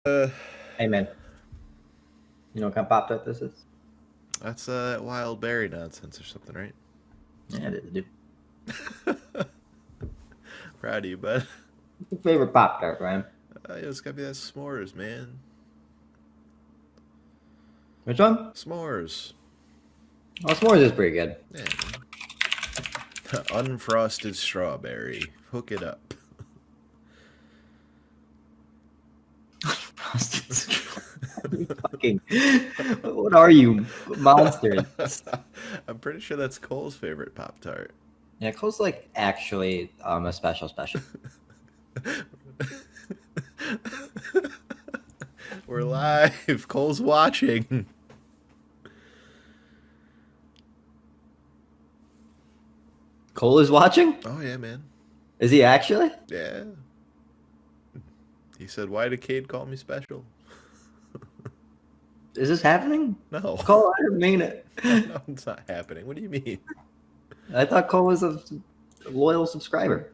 Hey man, you know what kind of pop tart this is? That's wild berry nonsense or something, right? Yeah, it is, dude. Proud of you, bud. What's your favorite pop tart, Ryan? It's gotta be that s'mores, man. Which one? S'mores. Oh, s'mores is pretty good. Yeah, man. Unfrosted strawberry. Hook it up. You fucking, what are you, monsters? I'm pretty sure that's Cole's favorite Pop Tart. Yeah, Cole's like actually a special. We're live. Cole's watching. Cole is watching? Oh yeah, man. Is he actually? Yeah. He said, "Why did Cade call me special?" Is this happening? No. Cole, I didn't mean it. No, it's not happening. What do you mean? I thought Cole was a loyal subscriber.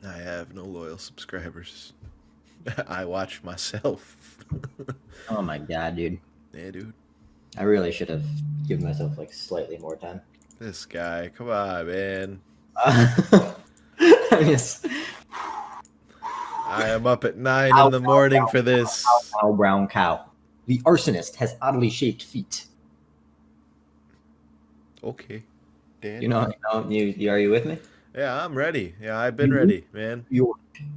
I have no loyal subscribers. I watch myself. Oh my god, dude. Yeah, dude. I really should have given myself like slightly more time. This guy. Come on, man. I just, I am up at 9 in the morning for this. Ow, brown cow. The arsonist has oddly shaped feet. Okay. Dan. You are you with me? Yeah, I'm ready. Yeah, I've been ready, man.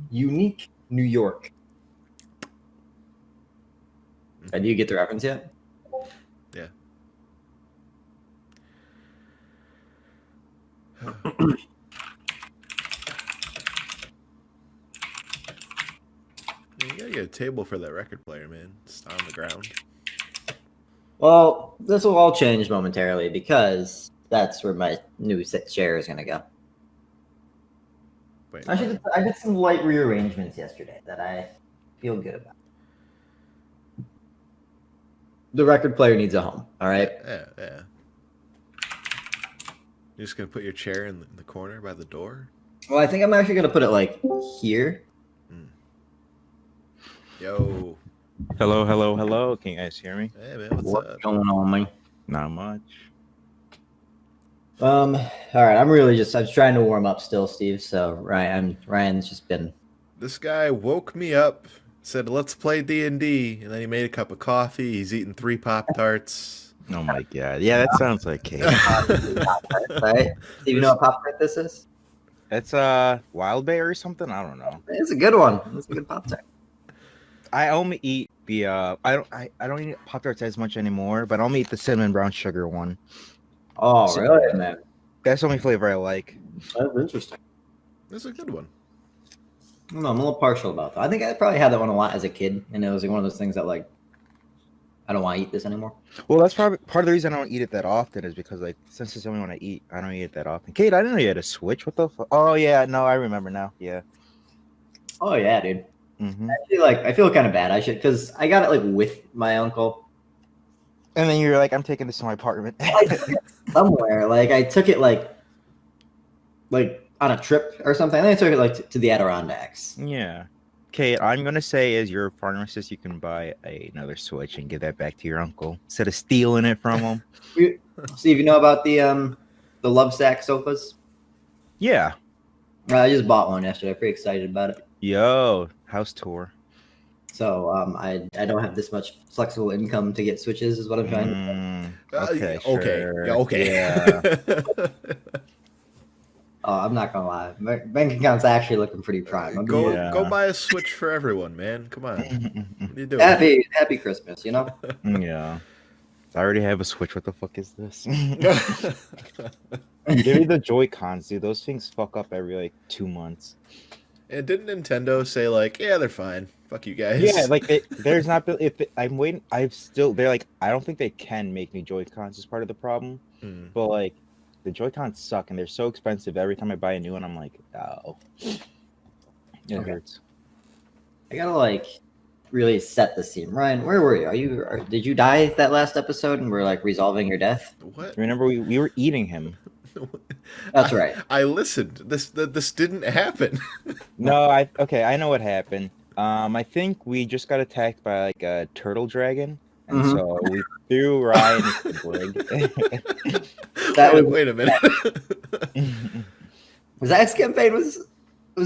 Unique New York. Do you get the reference yet? Yeah. You gotta get a table for that record player, man. It's on the ground. Well, this will all change momentarily because that's where my new chair is going to go. Wait, I did some light rearrangements yesterday that I feel good about. The record player needs a home, all right? Yeah. You're just gonna put your chair in the corner by the door? Well, I think I'm actually going to put it like here. Yo. Hello. Can you guys hear me? Hey, man, what's up? Going on, man? Not much. All right. I'm trying to warm up still, Steve. So Ryan's just been. This guy woke me up, said, "Let's play D&D," and then he made a cup of coffee. He's eating 3 Pop-Tarts. Oh my god. Yeah, that sounds like cake. Right? Steve, you know what pop tart this is? It's wild berry or something. I don't know. It's a good one. It's a good pop tart. I only eat the I don't eat Pop Tarts as much anymore, but I only eat the cinnamon brown sugar one. Oh, really, man? That's the only flavor I like. That's interesting. This is a good one. I don't know, I'm a little partial about that. I think I probably had that one a lot as a kid, and it was like one of those things that like I don't want to eat this anymore. Well, that's probably part of the reason I don't eat it that often is because like since it's the only one I eat, I don't eat it that often. Kate, I didn't know you had a Switch. What the fuck? Oh yeah, no, I remember now. Yeah. Oh yeah, dude. Mm-hmm. I feel kind of bad. I should because I got it like with my uncle. And then you're like, I'm taking this to my apartment. I took it somewhere. Like I took it like on a trip or something. And then I took it like to the Adirondacks. Yeah. Kate, I'm gonna say as your pharmacist, you can buy another Switch and give that back to your uncle instead of stealing it from him. Steve, you know about the Love Sack sofas? Yeah. I just bought one yesterday. Pretty excited about it. Yo, house tour. So I don't have this much flexible income to get Switches, is what I'm trying to say. Okay. Okay. Sure. Yeah, okay. Yeah. Oh, I'm not gonna lie. My bank account's actually looking pretty prime. Go buy a Switch for everyone, man. Come on. What are you doing? Happy Christmas, you know? Yeah. I already have a Switch. What the fuck is this? Give me the Joy-Cons, dude. Those things fuck up every like 2 months. And didn't Nintendo say like, yeah, they're fine. Fuck you guys. Yeah, like there's not. I'm waiting. They're like, I don't think they can make new Joy-Cons as part of the problem. But like, the Joy-Cons suck and they're so expensive. Every time I buy a new one, I'm like, oh, it hurts. I gotta like really set the scene. Ryan, where were you? Did you die that last episode and we're like resolving your death? What? Remember we were eating him. That's right. I listened. This didn't happen. No, I know what happened. I think we just got attacked by like a turtle dragon, and Mhm. so we threw Ryan into the brig. That was Wait a minute. Zach's campaign was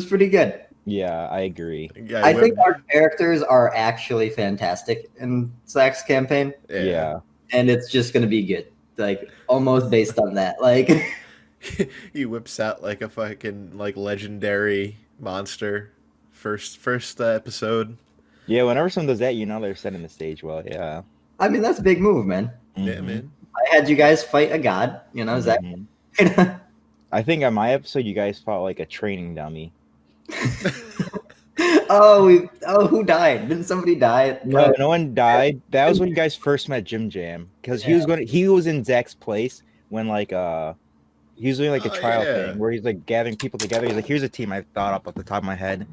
pretty good. Yeah, I agree. Yeah, I think our characters are actually fantastic in Zach's campaign, Yeah. and it's just gonna be good. Like almost based on that. Like He whips out like a fucking like legendary monster. First episode. Yeah, whenever someone does that, they're setting the stage well. Yeah. I mean that's a big move, man. Yeah, Mhm. man. I had you guys fight a god, Zach. Mhm. I think on my episode, you guys fought like a training dummy. Who died? Didn't somebody die? No, no one died. That was when you guys first met Jim Jam, because he was in Zach's place when he was doing like a trial thing where he's like gathering people together. He's like, here's a team I've thought up off the top of my head,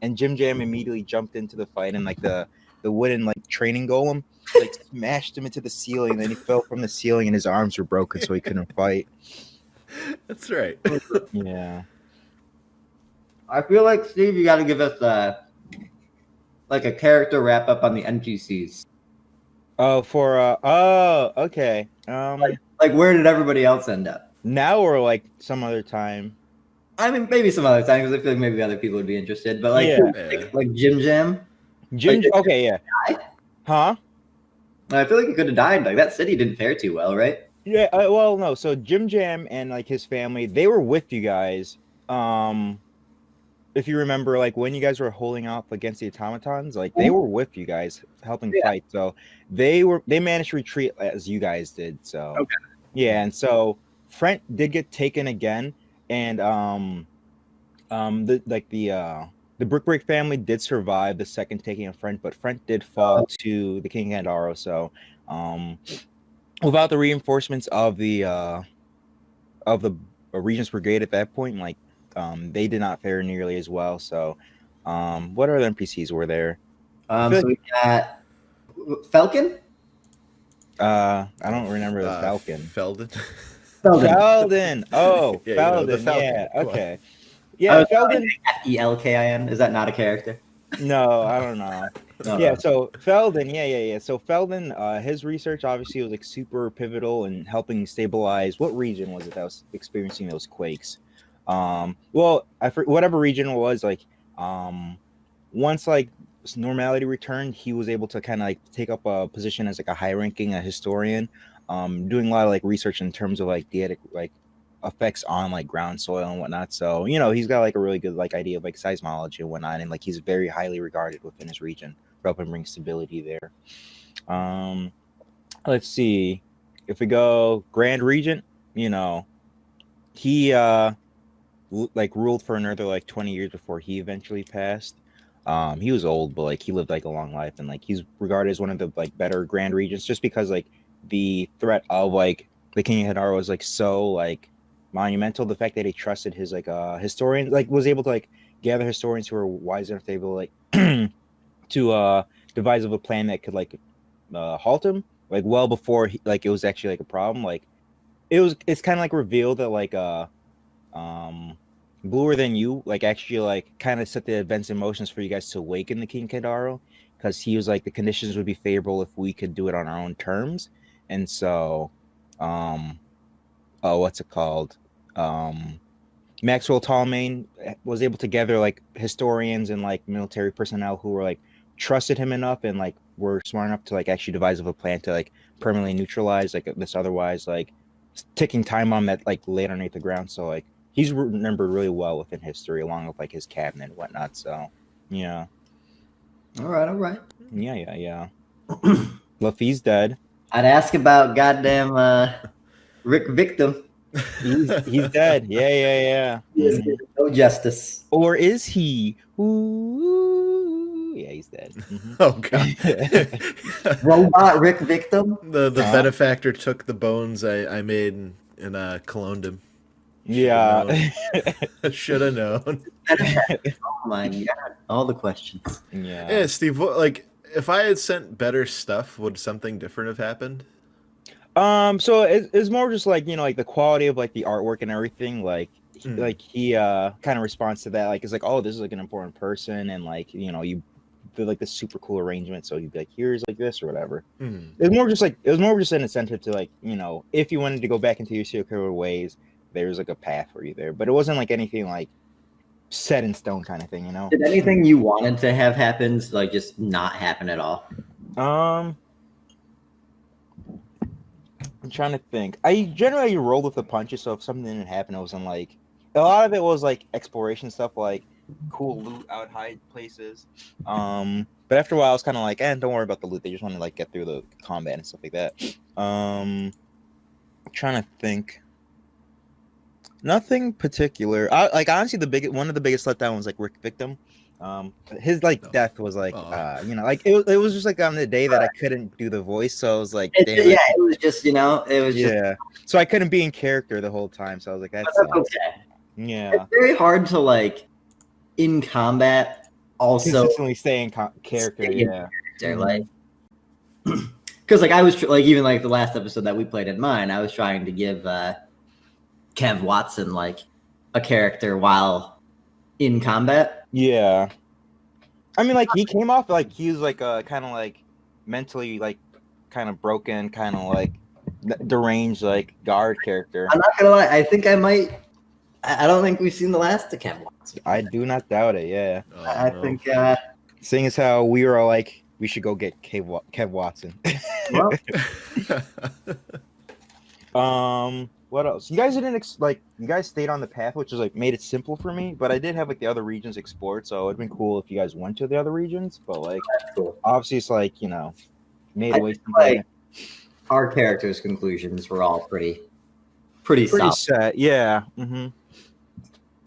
and Jim Jam immediately jumped into the fight, and like the wooden like training golem like smashed him into the ceiling, and then he fell from the ceiling, and his arms were broken, so he couldn't fight. That's right. Yeah. I feel like Steve, you got to give us like a character wrap up on the NPCs. Oh, okay. Like where did everybody else end up? Now or like some other time. I mean, maybe some other time because I feel like maybe other people would be interested. But like, Yeah. like Jim Jam. Jim. Like, Okay, yeah. Huh? I feel like he could have died. Like that city didn't fare too well, right? Yeah. Well, no. So Jim Jam and like his family, they were with you guys. If you remember, like when you guys were holding off against the automatons, like they were with you guys helping fight. So they managed to retreat as you guys did. So Okay. Yeah, and so Frent did get taken again, and the Brick Break family did survive the second taking of Frent, but Frent did fall to the King Kandaro. So without the reinforcements of the Regent's Brigade at that point, like they did not fare nearly as well. So what other NPCs were there? So we got Falcon. I don't remember the Falcon. Felden. Felden. Oh, Yeah, Felden. the Falcon. Yeah. Come Okay. Yeah, Felden. Felkin. Is that not a character? No, I don't know. Yeah, so Felden, yeah. So Felden, his research obviously was like super pivotal in helping stabilize. What region was it that was experiencing those quakes? Well, whatever region it was, like, once like normality returned, he was able to kind of like take up a position as like a high-ranking historian, doing a lot of like research in terms of like dietic like effects on like ground soil and whatnot. So he's got like a really good like idea of like seismology and whatnot, and like he's very highly regarded within his region for helping bring stability there. Let's see, if we go Grand Regent, he like ruled for another like 20 years before he eventually passed. He was old, but like he lived like a long life, and like he's regarded as one of the like better Grand Regents just because like the threat of like the King of Hadar was like so like monumental. The fact that he trusted his like historian, like was able to like gather historians who were wise enough to be able to like to devise of a plan that could like halt him like well before like it was actually like a problem. Like it's kind of like revealed that like Bluer Than You like actually like kind of set the events in motions for you guys to awaken the King Kadaro, because he was like the conditions would be favorable if we could do it on our own terms. And so what's it called, Maxwell Tallmain was able to gather like historians and like military personnel who were like trusted him enough and like were smart enough to like actually devise of a plan to like permanently neutralize like this otherwise like ticking time bomb that like laid underneath the ground. So like he's remembered really well within history along with like his cabinet and whatnot. So yeah. All right. Yeah. Luffy's dead. I'd ask about goddamn Rick Victim. He's dead. Yeah. No justice. Or is he? Ooh, yeah, he's dead. Mm-hmm. Oh god. Robot Rick Victim. The benefactor took the bones I made and cloned him. Yeah. Should have known. Oh my god. All the questions. Yeah, Steve, like if I had sent better stuff, would something different have happened? So it's more just like like the quality of like the artwork and everything. Like he kind of responds to that. Like it's like, oh, this is like an important person, and like you the super cool arrangement. So he'd be like, here's like this or whatever. Mm. It was more just an incentive to like, you know, if you wanted to go back into your serial killer ways, there's like a path for you there. But it wasn't like anything like set in stone kind of thing, you know. Did anything you wanted to have happen like just not happen at all? I'm trying to think. I generally rolled with the punches, so if something didn't happen, it wasn't like a lot of it was like exploration stuff, like cool loot out hide places. But after a while, I was kind of like, don't worry about the loot. They just want to like get through the combat and stuff like that. I'm trying to think. Nothing particular. Like honestly, one of the biggest letdown was like Rick Victim. His like death was like, you know, like it was just like on the day that I couldn't do the voice, so I was like, damn, it was just, you know, it was just, so I couldn't be in character the whole time, so I was like, that's okay. Yeah, it's very hard to like in combat also consistently stay in character. Like, because like I was like even like the last episode that we played in mine, I was trying to give Kev Watson like a character while in combat. Yeah, I mean, like he came off like he was like kind of like mentally like kind of broken, kind of like deranged like guard character. I'm not gonna lie, I think I might. I don't think we've seen the last of Kev Watson. I do not doubt it. Yeah, I think. Seeing as how we were all like, we should go get Kev Watson. Well, what else? You guys didn't you guys stayed on the path, which was like made it simple for me. But I did have like the other regions explored, so it'd been cool if you guys went to the other regions. But like, cool. Obviously, it's like, you know, made away from like our characters' conclusions were all pretty solid. set. Yeah. Mm-hmm.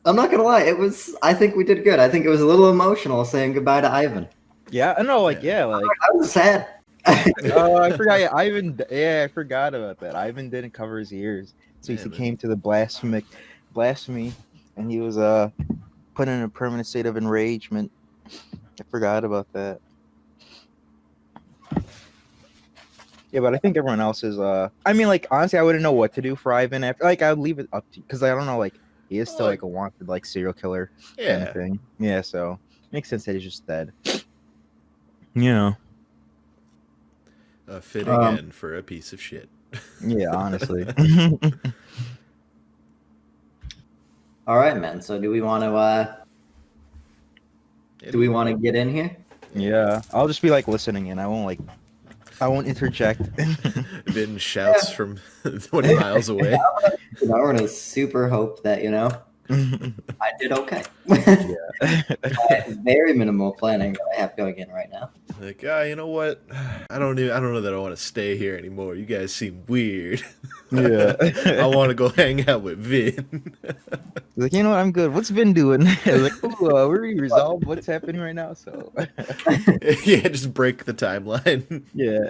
I'm not gonna lie, I think we did good. I think it was a little emotional saying goodbye to Ivan. Yeah, I know. Like, I was sad. Oh, I forgot. Yeah, Ivan. Yeah, I forgot about that. Ivan didn't cover his ears, so he came to the blasphemy, and he was put in a permanent state of enragement. I forgot about that. Yeah, but I think everyone else is. I mean, like honestly, I wouldn't know what to do for Ivan after. Like, I would leave it up to because I don't know. Like, he is still like a wanted like serial killer kind of thing. Yeah, so makes sense that he's just dead. Yeah. Fitting in for a piece of shit. Yeah, honestly. All right, man. So do we want to get in here? Yeah, I'll just be like listening in. I won't interject. Vin shouts from 20 miles away. We're gonna super hope that I did okay. Very minimal planning that I have going in right now. Like, you know what? I don't know that I want to stay here anymore. You guys seem weird. Yeah. I want to go hang out with Vin. Like, you know what? I'm good. What's Vin doing? Like, we resolved what's happening right now. So yeah, just break the timeline. Yeah.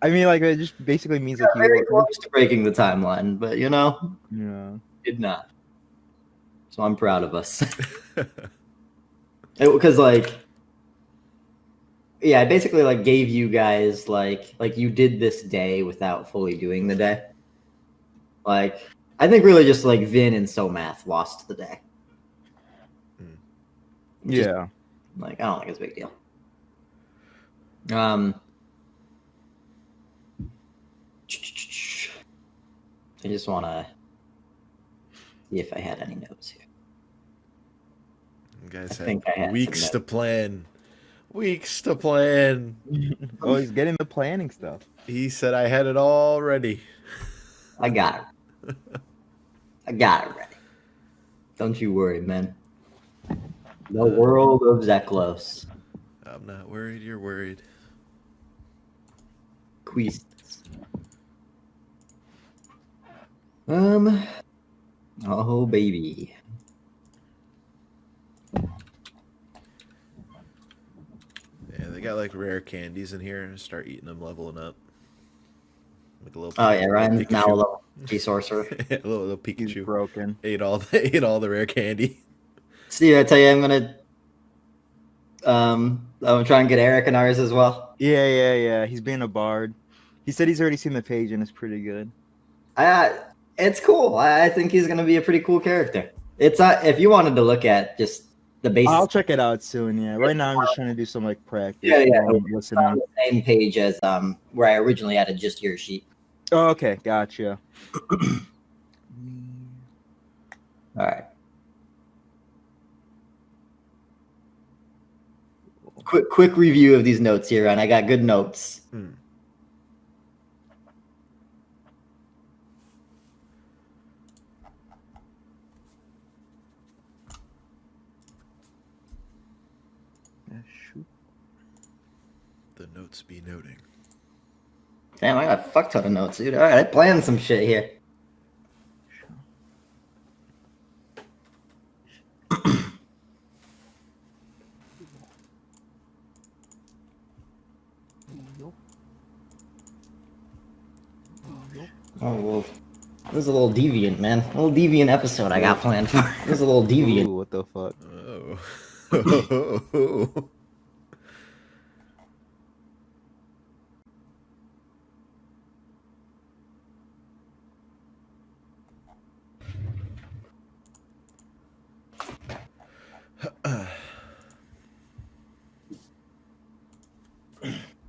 I mean, like, it just basically means like very close to breaking the timeline, but did not. So I'm proud of us. Because I basically like gave you guys like you did this day without fully doing the day. Like I think really just like Vin and Somath lost the day. Yeah. Like I don't think it's a big deal. I just want to see if I had any notes here. You guys had weeks to plan. Weeks to plan. Oh, he's getting the planning stuff. He said I had it all ready. I got it. I got it ready. Don't you worry, man. The world of Zeclos. I'm not worried. You're worried. Queez. Oh baby. Yeah, they got like rare candies in here. Start eating them, leveling up. Like a little. Oh yeah, Ryan's now a little sorcerer. A little Pikachu. He's broken. Ate all the rare candy. Steve, I tell you, I'm gonna try and get Eric in ours as well. Yeah. He's being a bard. He said he's already seen the page and it's pretty good. It's cool. I think he's gonna be a pretty cool character. It's if you wanted to look at just the base. I'll check it out soon. Yeah. Right now, I'm just trying to do some like practice. Yeah. while I'm It's on listening. the same page as where I originally added just your sheet. Oh, okay, gotcha. All right. Quick review of these notes here, and I got good notes. The notes be noting. Damn, I got a fuck ton of notes, dude. All right, I planned some shit here. Oh, well, this is a little deviant, man. A little deviant episode I got planned for. This is a little deviant. Ooh, what the fuck? Oh.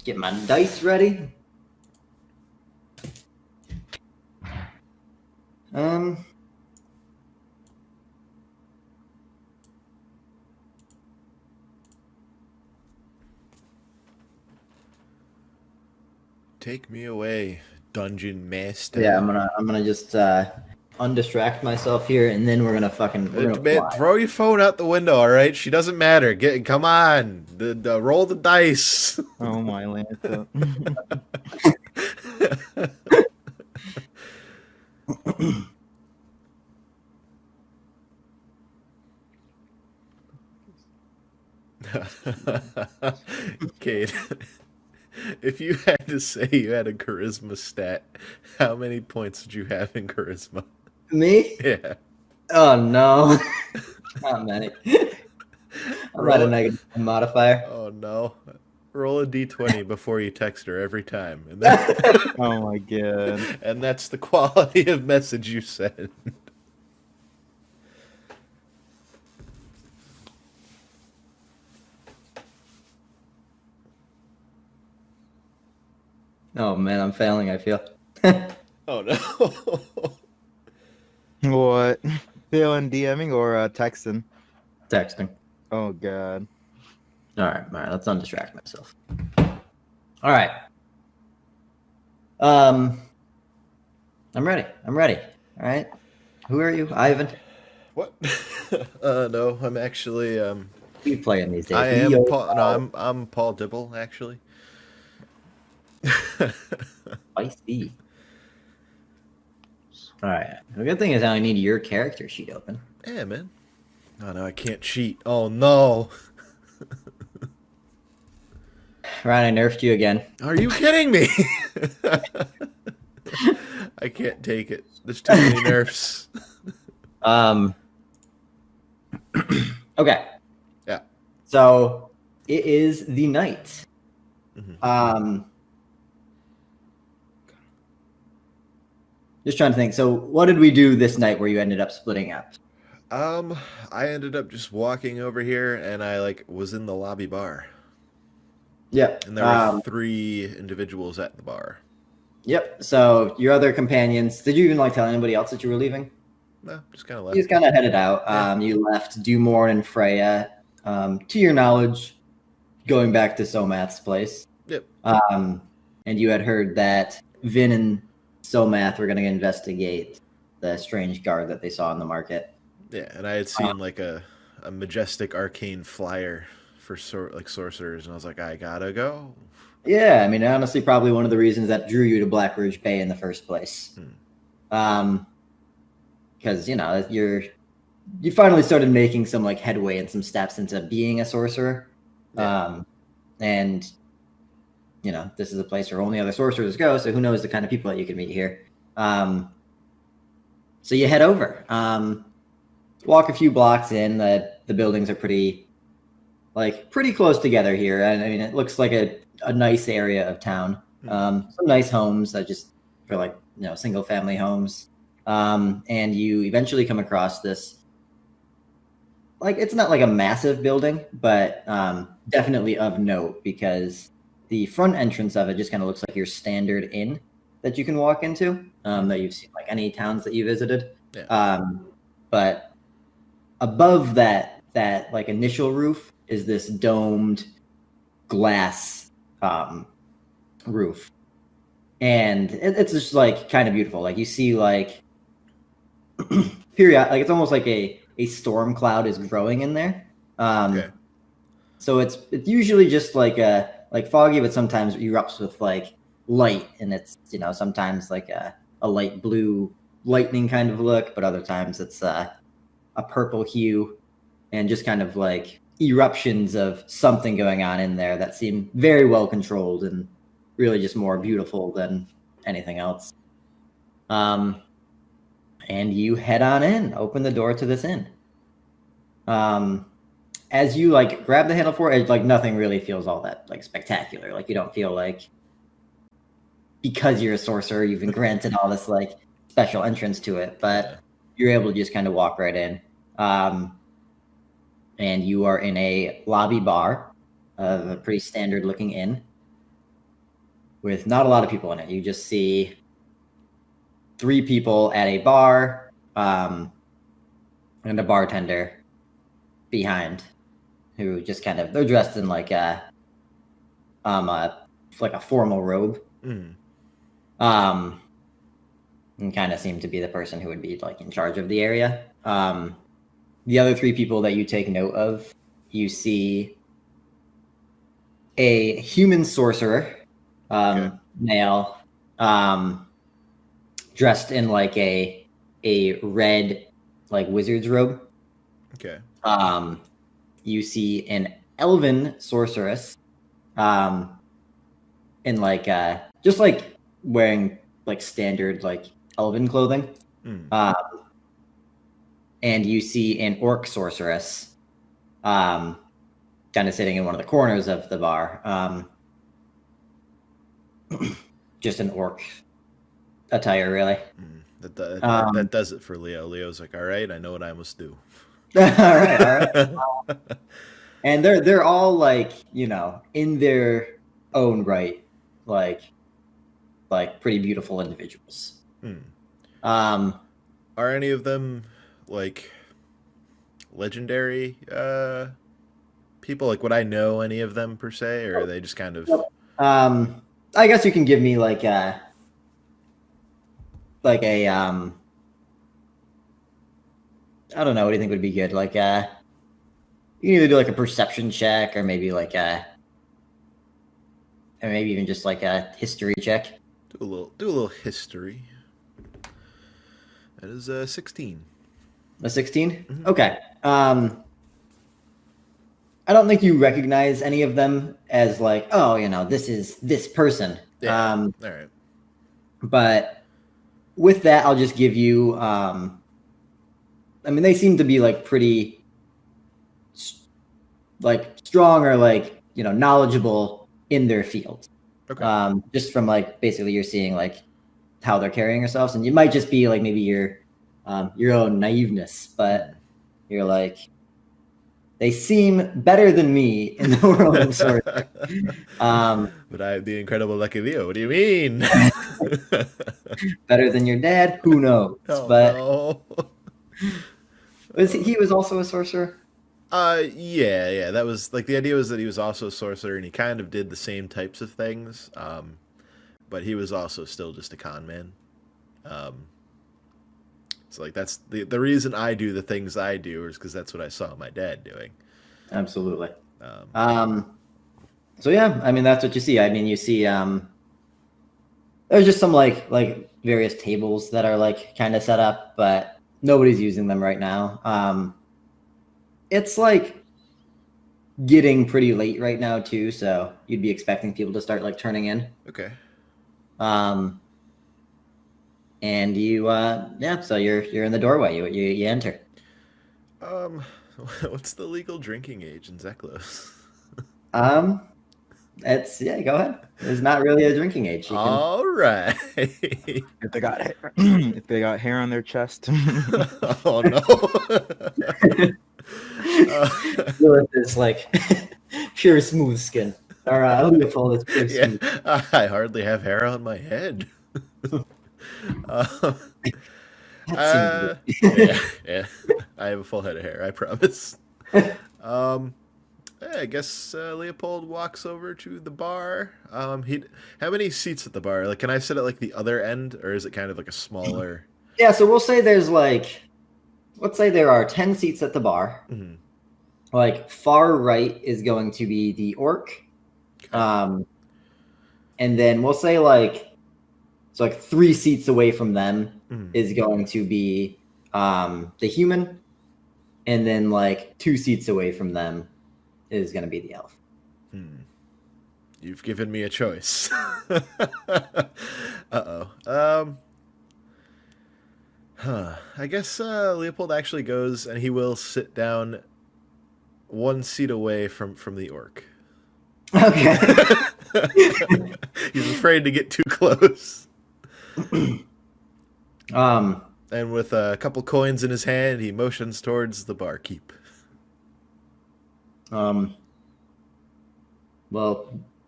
Get my dice ready. Take me away, dungeon master. Yeah, I'm gonna just undistract myself here, and then we're gonna fly. Throw your phone out the window, all right? She doesn't matter. Come on, roll the dice. Oh my Lanta. Kate, if you had to say you had a charisma stat, how many points would you have in charisma? Me? Yeah. Oh no, not many. I'm at a negative modifier. Oh no. Roll a d20 before you text her every time. And then, Oh my god. and that's the quality of message you send. Oh man, I'm failing, I feel. Oh no. What? Feeling DMing or texting? Texting. Oh god. All right, let's undistract myself. All right. I'm ready. All right. Who are you, Ivan? What? No, I'm actually Who you playing these days? I am Leo? Paul. No, I'm Paul Dibble actually. I see. All right. The good thing is I only need your character sheet open. Yeah, man. Oh no, I can't cheat. Oh no. Ryan, I nerfed you again. Are you kidding me? I can't take it. There's too many nerfs. Okay. Yeah. So it is the night. Mm-hmm. Just trying to think. So what did we do this night where you ended up splitting up? I ended up just walking over here and I was in the lobby bar. Yep. And there were 3 individuals at the bar. Yep. So your other companions, did you even tell anybody else that you were leaving? No, just kind of left. You just kind of headed out. Yeah. You left Dumorn and Freya. To your knowledge, going back to Somath's place. Yep. And you had heard that Vin and Somath were going to investigate the strange guard that they saw in the market. Yeah, and I had seen a majestic arcane flyer for sorcerers, and I was like, I gotta go. Yeah, I mean, honestly, probably one of the reasons that drew you to Black Rouge Bay in the first place. Because you finally started making some headway and some steps into being a sorcerer. Yeah. And this is a place where only other sorcerers go, so who knows the kind of people that you can meet here. So you head over. Walk a few blocks in. The buildings are pretty close together here, and I mean it looks like a nice area of town. Some nice homes that just for single family homes. And you eventually come across this like it's not like a massive building, but definitely of note because the front entrance of it just kind of looks like your standard inn that you can walk into, that you've seen like any towns that you visited. Yeah. But above that like initial roof is this domed glass roof, and it's just like kind of beautiful. Like you see like period, like it's almost like a storm cloud is growing in there. Okay. So it's usually just like foggy, but sometimes erupts with like light, and it's sometimes like a light blue lightning kind of look, but other times it's a purple hue, and just kind of like eruptions of something going on in there that seem very well controlled and really just more beautiful than anything else. And you head on in, open the door to this inn. As you like grab the handle for it, like nothing really feels all that like spectacular. Like you don't feel like because you're a sorcerer, you've been granted all this like special entrance to it, but you're able to just kind of walk right in. And you are in a lobby bar of a pretty standard looking inn with not a lot of people in it. You just see 3 people at a bar, and a bartender behind, who just kind of, they're dressed in like a formal robe. And kind of seem to be the person who would be like in charge of the area. The other 3 people that you take note of, you see a human sorcerer, male, dressed in like a red like wizard's robe. Okay. You see an elven sorceress, in like just like wearing like standard like elven clothing. And you see an orc sorceress, kind of sitting in one of the corners of the bar. Just an orc attire, really. That does it for Leo. Leo's like, all right, I know what I must do. all right. And they're all like, in their own right, like pretty beautiful individuals. Are any of them like legendary people? Like, would I know any of them per se, or are they just kind of? I guess you can give me like a I don't know. What do you think would be good? Like, you can either do like a perception check, or maybe like or maybe even just like a history check. Do a little history. That is 16. A 16? Mm-hmm. Okay. I don't think you recognize any of them as like, oh, this is this person. Yeah. All right. But with that, I'll just give you. I mean, they seem to be like pretty, like strong or like knowledgeable in their field. Okay. Just from like basically you're seeing like how they're carrying themselves, and you might just be like maybe your own naiveness, but you're like, they seem better than me in the world of sorcery. But I have the incredible Lucky Leo. What do you mean? Better than your dad? Who knows? Oh, but no. he was also a sorcerer? Yeah. That was like the idea was that he was also a sorcerer, and he kind of did the same types of things. But he was also still just a con man. So like that's the reason I do the things I do is because that's what I saw my dad doing. Absolutely. So yeah, I mean that's what you see. I mean you see there's just some like various tables that are like kind of set up, but nobody's using them right now. It's like getting pretty late right now too, so you'd be expecting people to start like turning in. Okay. And you so you're in the doorway. You enter. What's the legal drinking age in Zeclos? It's go ahead. There's not really a drinking age. You can... All right. If they got hair on their chest. Oh no. Lilith is like pure smooth skin. Or Leopold is pure Yeah, smooth. I hardly have hair on my head. Um, That seems yeah. I have a full head of hair, I promise. Um, yeah, I guess Leopold walks over to the bar. How many seats at the bar? Like, can I sit at like the other end, or is it kind of like a smaller? Yeah, so we'll say there's like, let's say there are 10 seats at the bar. Mhm. Like far right is going to be the orc. And then we'll say like, so like 3 seats away from them Mhm. is going to be the human. And then like 2 seats away from them is going to be the elf. You've given me a choice. Uh-oh. I guess Leopold actually goes and he will sit down 1 seat away from the orc. Okay. He's afraid to get too close. And with a couple coins in his hand, he motions towards the barkeep. Well,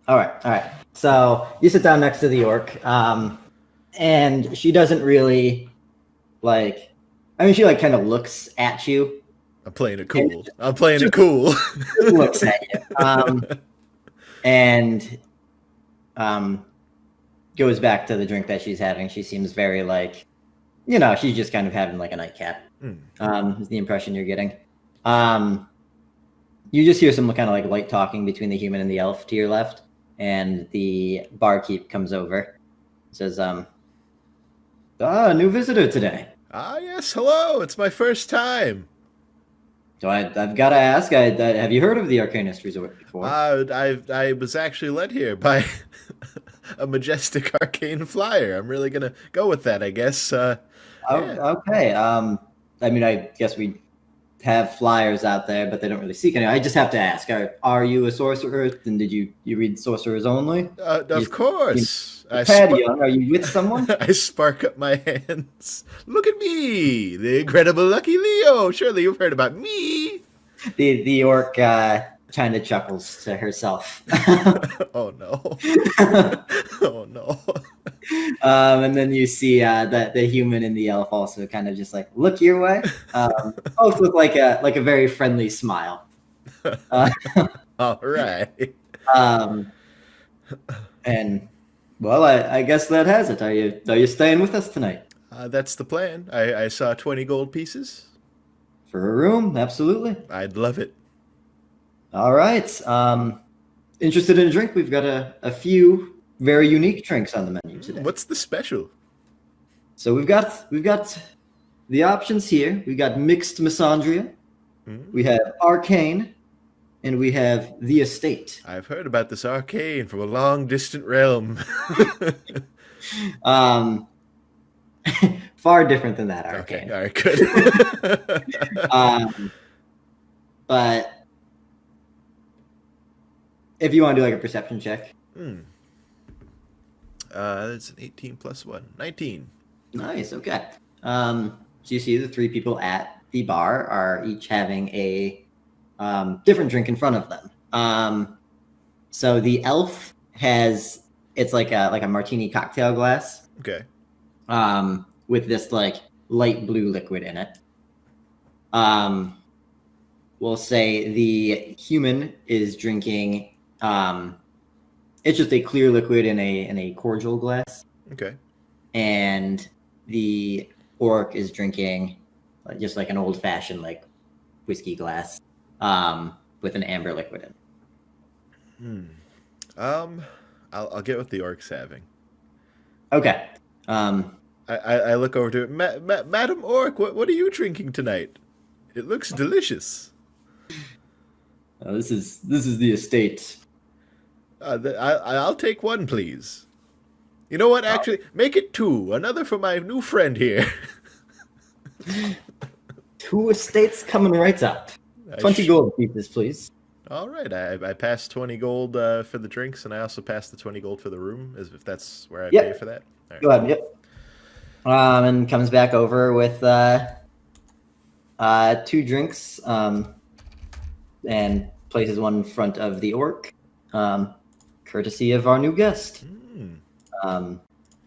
all right. So you sit down next to the orc, and she doesn't really like. I mean, she like kind of looks at you. I'm playing it cool. I'm playing it cool. Looks at you, and goes back to the drink that she's having. She seems very like, she's just kind of having like a nightcap. Is the impression you're getting. You just hear some kind of like light talking between the human and the elf to your left, and the barkeep comes over, says, new visitor today. Ah, yes, hello. It's my first time. So I've got to ask, have you heard of the Arcanist Resort before? I was actually led here by a majestic arcane flyer. I'm really gonna go with that, I guess. Yeah. Okay. I mean, I guess we have flyers out there, but they don't really seek any. I just have to ask: Are you a sorcerer? And did you read Sorcerers Only? Of course. Patio, are you with someone? I spark up my hands. Look at me, the incredible Lucky Leo. Surely you've heard about me. The orc kind of chuckles to herself. Oh no! Oh no! And then you see that the human and the elf also kind of just like look your way, both with like a very friendly smile. All right. And well, I guess that has it. Are you staying with us tonight? That's the plan. I saw 20 gold pieces. For a room, absolutely. I'd love it. All right. Interested in a drink? We've got a few very unique drinks on the menu today. What's the special? So we've got the options here. We've got mixed misandria, we have arcane, and we have the estate. I've heard about this arcane from a long distant realm. Far different than that arcane. Okay, all right, good. But if you want to do like a perception check. That's an 18 plus 1. 19. Nice, okay. So you see the 3 people at the bar are each having a different drink in front of them. So the elf it's like a martini cocktail glass. Okay. With this like light blue liquid in it. We'll say the human is drinking it's just a clear liquid in a cordial glass. Okay. And the orc is drinking just like an old fashioned like whiskey glass with an amber liquid in. I'll get what the orc's having. Okay. I look over to it. Madam Orc, what are you drinking tonight? It looks delicious. This is the estate. I'll take 1, please. You know what? Actually, make it 2. Another for my new friend here. 2 estates coming right up. 20 gold pieces, please. All right. I passed 20 gold for the drinks, and I also passed the 20 gold for the room, as if that's where I pay for that. All right. Go ahead. Yep. And comes back over with 2 drinks. and places one in front of the orc, courtesy of our new guest.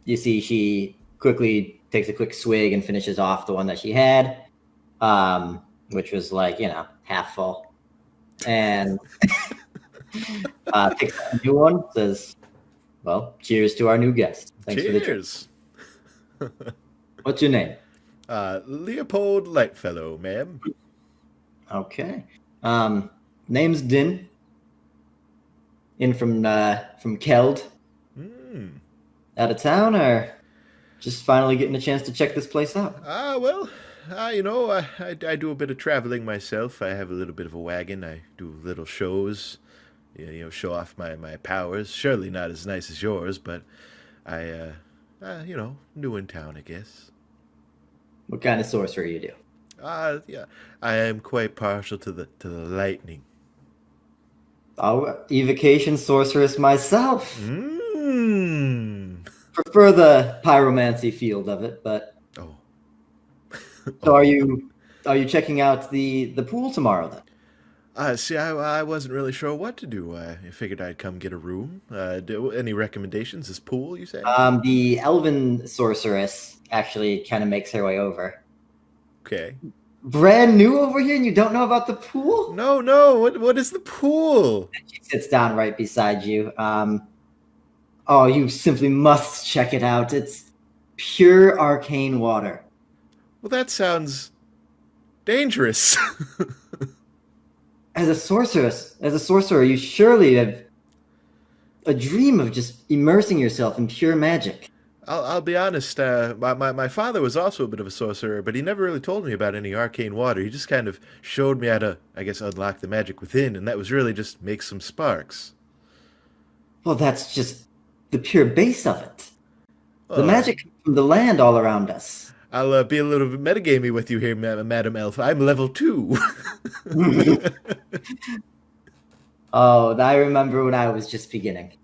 You see she quickly takes a quick swig and finishes off the one that she had, which was like, half full. And takes a new one, says, well, cheers to our new guest. Thanks for the drink. Cheers. What's your name? Leopold Lightfellow, ma'am. Okay. Name's Din. In from Keld. Out of town, or just finally getting a chance to check this place out? I do a bit of traveling myself. I have a little bit of a wagon. I do little shows, show off my powers. Surely not as nice as yours, but I, new in town, I guess. What kind of sorcery you do? Yeah, I am quite partial to the lightning. Oh, evocation sorceress myself. Prefer the pyromancy field of it, but so are you checking out the pool tomorrow then? See, I wasn't really sure what to do. I figured I'd come get a room. Any recommendations? This pool, you say? The elven sorceress actually kind of makes her way over. Okay. Brand new over here, and you don't know about the pool? No. What is the pool? And she sits down right beside you. Oh, you simply must check it out. It's pure arcane water. Well, that sounds dangerous. As a sorcerer, you surely have a dream of just immersing yourself in pure magic. I'll be honest, my father was also a bit of a sorcerer, but he never really told me about any arcane water. He just kind of showed me how to, I guess, unlock the magic within, and that was really just make some sparks. Well, that's just the pure base of it. The magic comes from the land all around us. I'll be a little bit metagamey with you here, Madam Elf. I'm level 2. Oh, I remember when I was just beginning.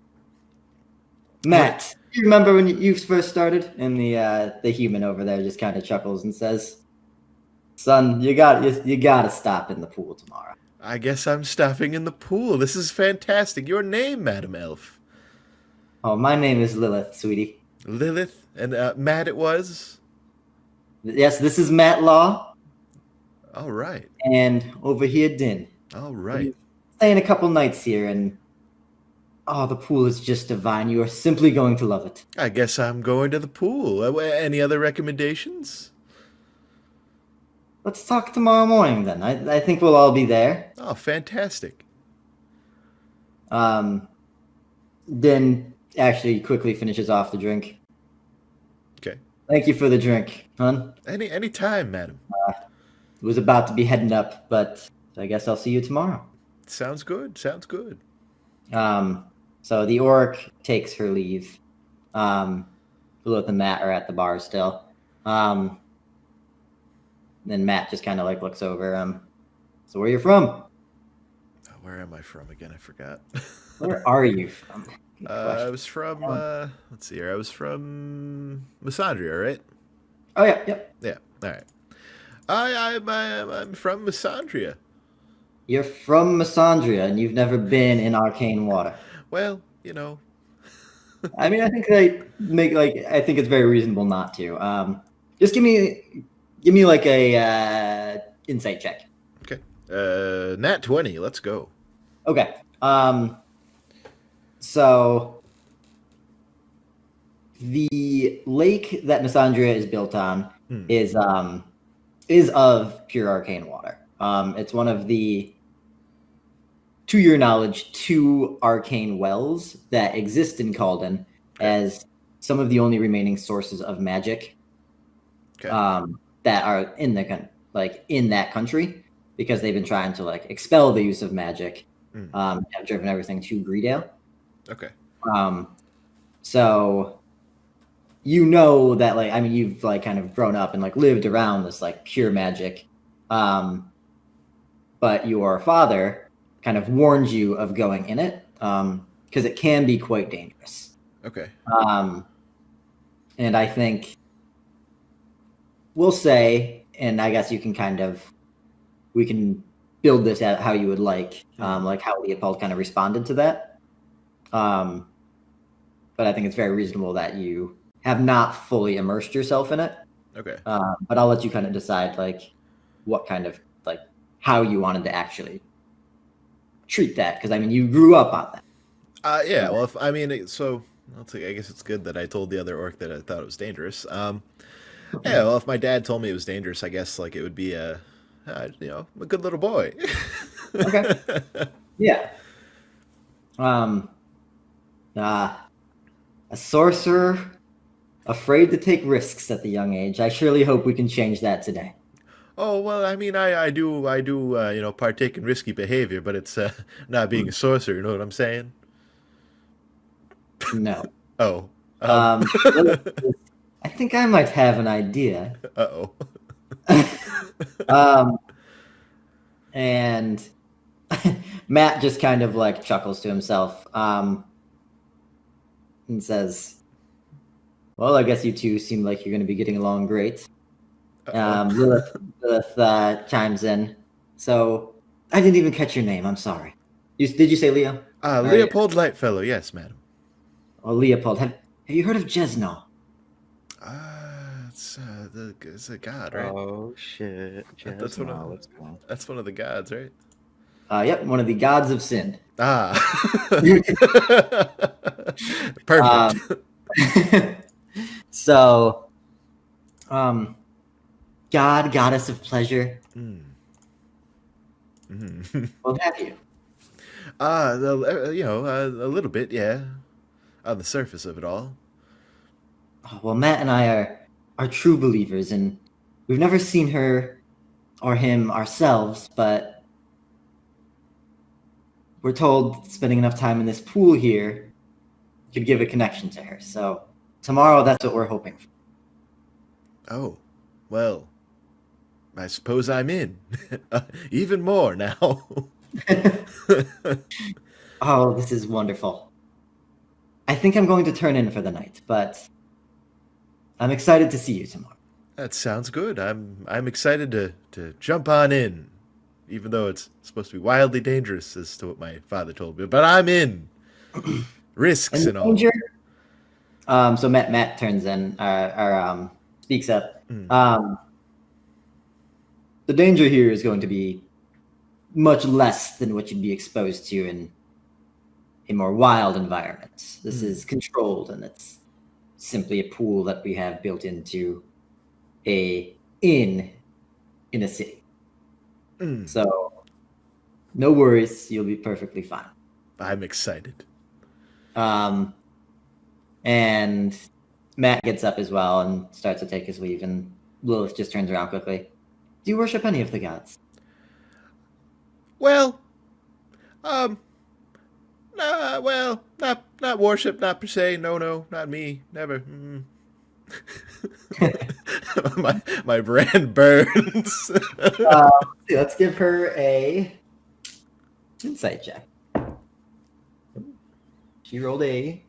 Matt, you remember when you first started? And the human over there just kind of chuckles and says, "Son, you gotta stop in the pool tomorrow." I guess I'm stopping in the pool. This is fantastic. Your name, Madam Elf? Oh, my name is Lilith, sweetie. Lilith? And Matt it was? Yes, this is Matt Law. All right. And over here, Din. All right. Staying a couple nights here, and the pool is just divine. You are simply going to love it. I guess I'm going to the pool. Any other recommendations? Let's talk tomorrow morning then. I think we'll all be there. Oh, fantastic. Din actually quickly finishes off the drink. Okay. Thank you for the drink, hon. Any time, madam. It was about to be heading up, but I guess I'll see you tomorrow. Sounds good. So the orc takes her leave. Lilith and Matt are at the bar still. Then Matt just kind of like looks over. So where are you from? Where am I from again? I forgot. Where are you from? I was from. Let's see here. I was from Misandria, right? Oh yeah, yep. Yeah. All right. I'm from Misandria. You're from Misandria, and you've never been in arcane water. Well, I mean, I think I think it's very reasonable not to. Just give me like a insight check. Okay. Nat 20. Let's go. Okay. So the lake that Misandria is built on is of pure arcane water. It's one of the, to your knowledge, 2 arcane wells that exist in Calden as some of the only remaining sources of magic that are in that country, because they've been trying to expel the use of magic. Have driven everything to Greedale. Okay. So that you've kind of grown up and lived around this pure magic. But your father kind of warned you of going in it because it can be quite dangerous. Okay. And I think we'll say, and I guess we can build this at how you would like how Leopold kind of responded to that. But I think it's very reasonable that you have not fully immersed yourself in it. Okay. But I'll let you kind of decide like what kind of like how you wanted to actually treat that, because I mean you grew up on that. Yeah. Well, I guess it's good that I told the other orc that I thought it was dangerous. Yeah. Well, if my dad told me it was dangerous, I guess like it would be a good little boy. Okay. Yeah. A sorcerer afraid to take risks at the young age. I surely hope we can change that today. Oh well, I mean, I do, partake in risky behavior, but it's not being a sorcerer. You know what I'm saying? No. Oh. I think I might have an idea. Uh-oh. And Matt just kind of like chuckles to himself and says, well, I guess you two seem like you're going to be getting along great. Lilith chimes in. So I didn't even catch your name. I'm sorry. Did you say Leo? Leopold Lightfellow. Yes, madam. Oh, Leopold. Have you heard of Jesno? It's a god, right? Oh shit! That's one of the gods, right? Yep, one of the gods of sin. Perfect. So, God, goddess of pleasure. What have you? A little bit, yeah, on the surface of it all. Oh, well, Matt and I are true believers, and we've never seen her or him ourselves, but we're told spending enough time in this pool here could give a connection to her. So tomorrow, that's what we're hoping for. Oh, well, I suppose I'm in. Even more now. Oh, this is wonderful. I think I'm going to turn in for the night, but I'm excited to see you tomorrow. That sounds good. I'm excited to jump on in, even though it's supposed to be wildly dangerous, as to what my father told me. But I'm in. Risks and all. Danger. So Matt turns in, or speaks up. The danger here is going to be much less than what you'd be exposed to in a more wild environment. This is controlled, and it's simply a pool that we have built into a inn in a city. So no worries, you'll be perfectly fine. I'm excited. And Matt gets up as well and starts to take his leave, and Lilith just turns around quickly. Do you worship any of the gods? Well, not worship, not per se. No, not me. Never. my brand burns. Let's give her a insight check. She rolled a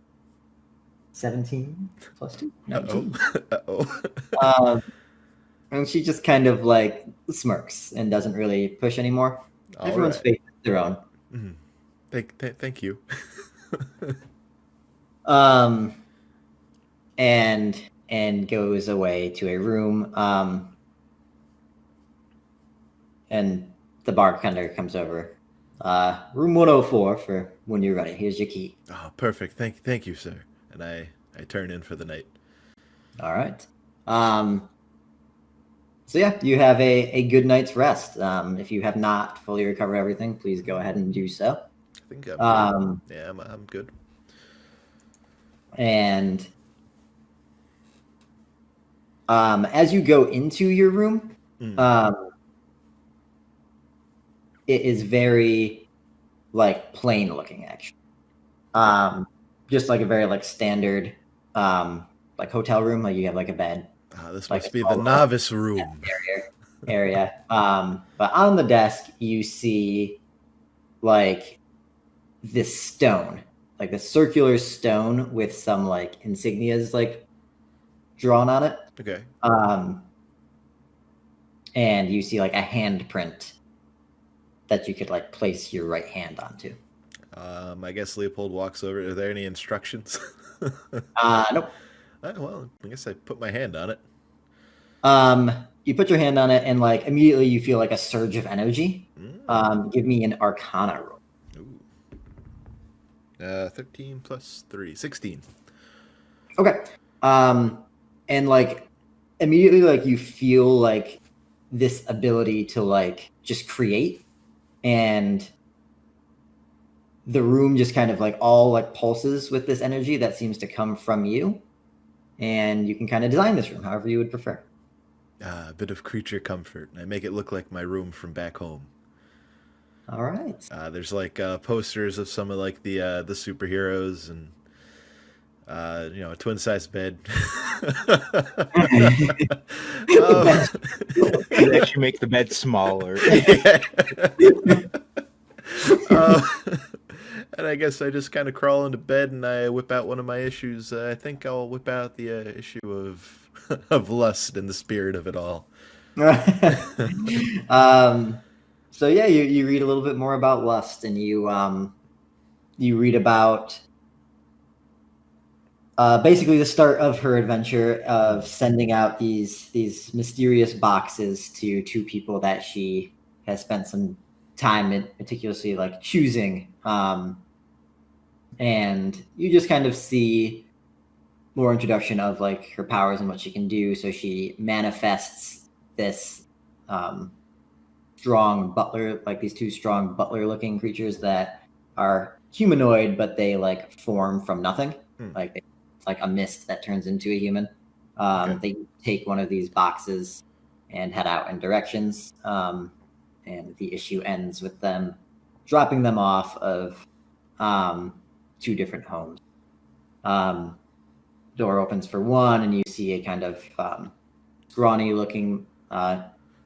17 plus 2. 19. Uh-oh. And she just kind of like smirks and doesn't really push anymore. Everyone's faith is their own. Thank you. And goes away to a room. And the bartender comes over. Room 104 for when you're ready. Here's your key. Oh, perfect. Thank you, sir. And I turn in for the night. All right. So yeah, you have a good night's rest. If you have not fully recovered everything, please go ahead and do so. I think I'm good. Yeah, I'm good. And as you go into your room, it is very like plain looking, actually. Just like a very like standard like hotel room. Like you have like a bed. This must be the novice room area. But on the desk you see like this stone, like the circular stone with some like insignias like drawn on it. Okay. And you see like a handprint that you could like place your right hand onto. I guess Leopold walks over. Are there any instructions? Nope. Well, I guess I put my hand on it. You put your hand on it, and like immediately you feel like a surge of energy. Give me an Arcana roll. Ooh. 13 plus 3, 16. Okay. And like immediately, like you feel like this ability to like just create, and the room just kind of like all like pulses with this energy that seems to come from you, and you can kind of design this room however you would prefer. A bit of creature comfort. I make it look like my room from back home. All right. There's like posters of some of like the superheroes and a twin-sized bed. You actually make the bed smaller. And I guess I just kind of crawl into bed and I whip out one of my issues. I think I'll whip out the issue of of lust and the spirit of it all. So yeah, you read a little bit more about lust, and you read about basically the start of her adventure of sending out these mysterious boxes to two people that she has spent some time in meticulously like choosing. And you just kind of see more introduction of like her powers and what she can do. So she manifests this strong butler, like these two strong butler looking creatures that are humanoid, but they like form from nothing. Like it's like a mist that turns into a human. They take one of these boxes and head out in directions. And the issue ends with them dropping them off of two different homes. Door opens for one, and you see a kind of scrawny looking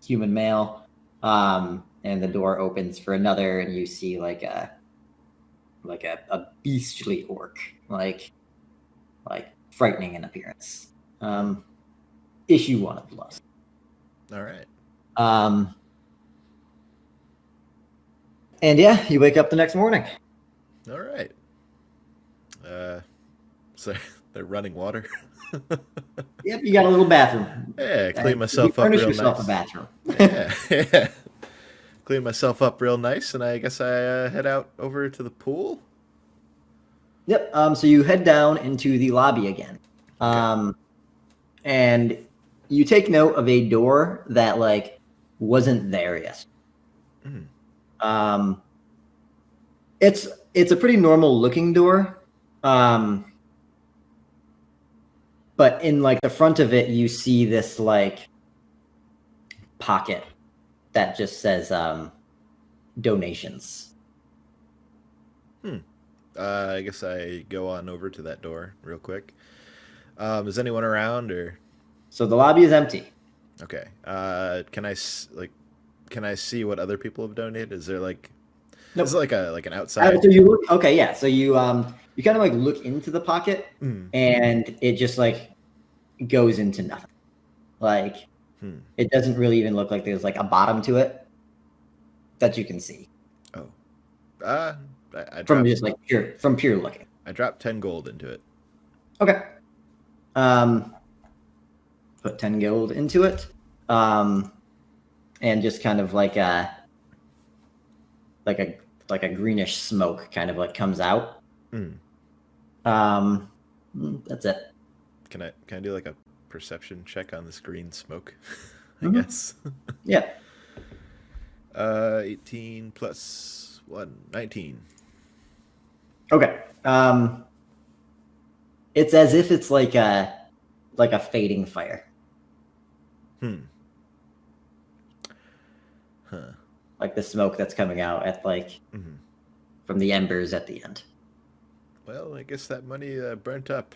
human male. And the door opens for another, and you see like a beastly orc, like frightening in appearance. Issue 1 of Lust. All right. And yeah, you wake up the next morning. All right. So they're running water. Yep, you got a little bathroom. Yeah, clean myself up real yourself nice. a bathroom. Yeah. Clean myself up real nice, and I guess I head out over to the pool. Yep. So you head down into the lobby again. And you take note of a door that like wasn't there yet. It's a pretty normal looking door. But in like the front of it, you see this like pocket that just says donations. I guess I go on over to that door real quick. Is anyone around or? So the lobby is empty. Okay. Can I see what other people have donated? Is there like? Nope. Is it like an outside? So you look. Okay, yeah. So you kind of like look into the pocket, and it just like goes into nothing. Like it doesn't really even look like there's like a bottom to it that you can see. Oh. I from just like pure looking. I dropped 10 gold into it. Okay. Put 10 gold into it. And just kind of like a greenish smoke kind of like comes out. That's it. Can I do like a perception check on this green smoke? I guess. Yeah. 18 plus 1, 19. Okay. It's as if it's like a fading fire. Like the smoke that's coming out at like from the embers at the end. Well, I guess that money burnt up.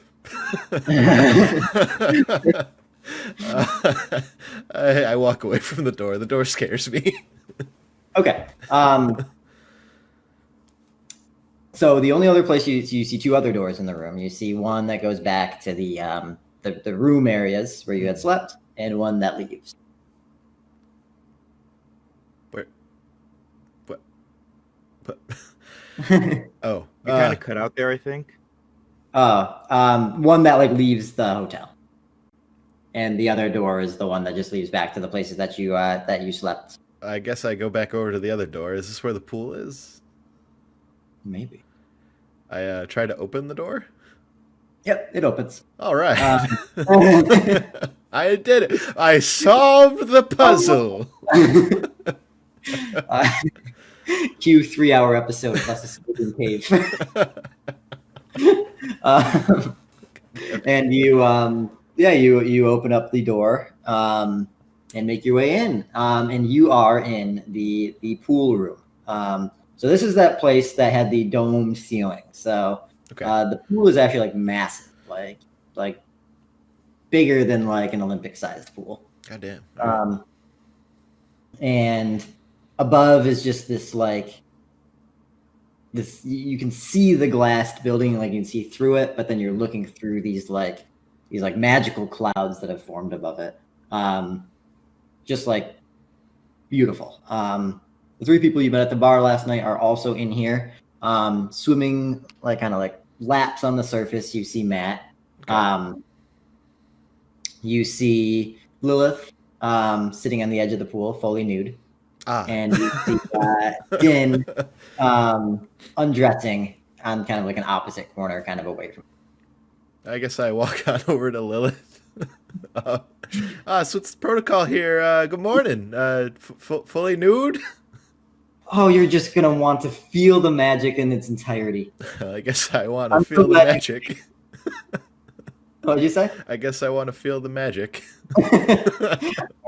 I walk away from the door. The door scares me. Okay. So the only other place you see two other doors in the room. You see one that goes back to the room areas where you had slept, and one that leaves. But You kind of cut out there, I think. One that like leaves the hotel, and the other door is the one that just leaves back to the places that you slept. I guess I go back over to the other door. Is this where the pool is? Maybe. I try to open the door. Yep, it opens. All right. I did it. I solved the puzzle. Cue 3-hour episode of us escaping cave. And you open up the door and make your way in, and you are in the pool room. So this is that place that had the domed ceiling. So the pool is actually like massive, like bigger than like an Olympic sized pool. God damn. And above is just this like this, you can see the glassed building, like you can see through it, but then you're looking through these magical clouds that have formed above it. Just like beautiful. The 3 people you met at the bar last night are also in here, swimming like kind of like laps on the surface. You see Matt. You see Lilith sitting on the edge of the pool, fully nude. And you see Din undressing on kind of like an opposite corner, kind of away from. I guess I walk on over to Lilith. So what's the protocol here? Good morning. Fully nude? Oh, you're just going to want to feel the magic in its entirety. I guess I want to feel the magic. What did you say? I guess I want to feel the magic. All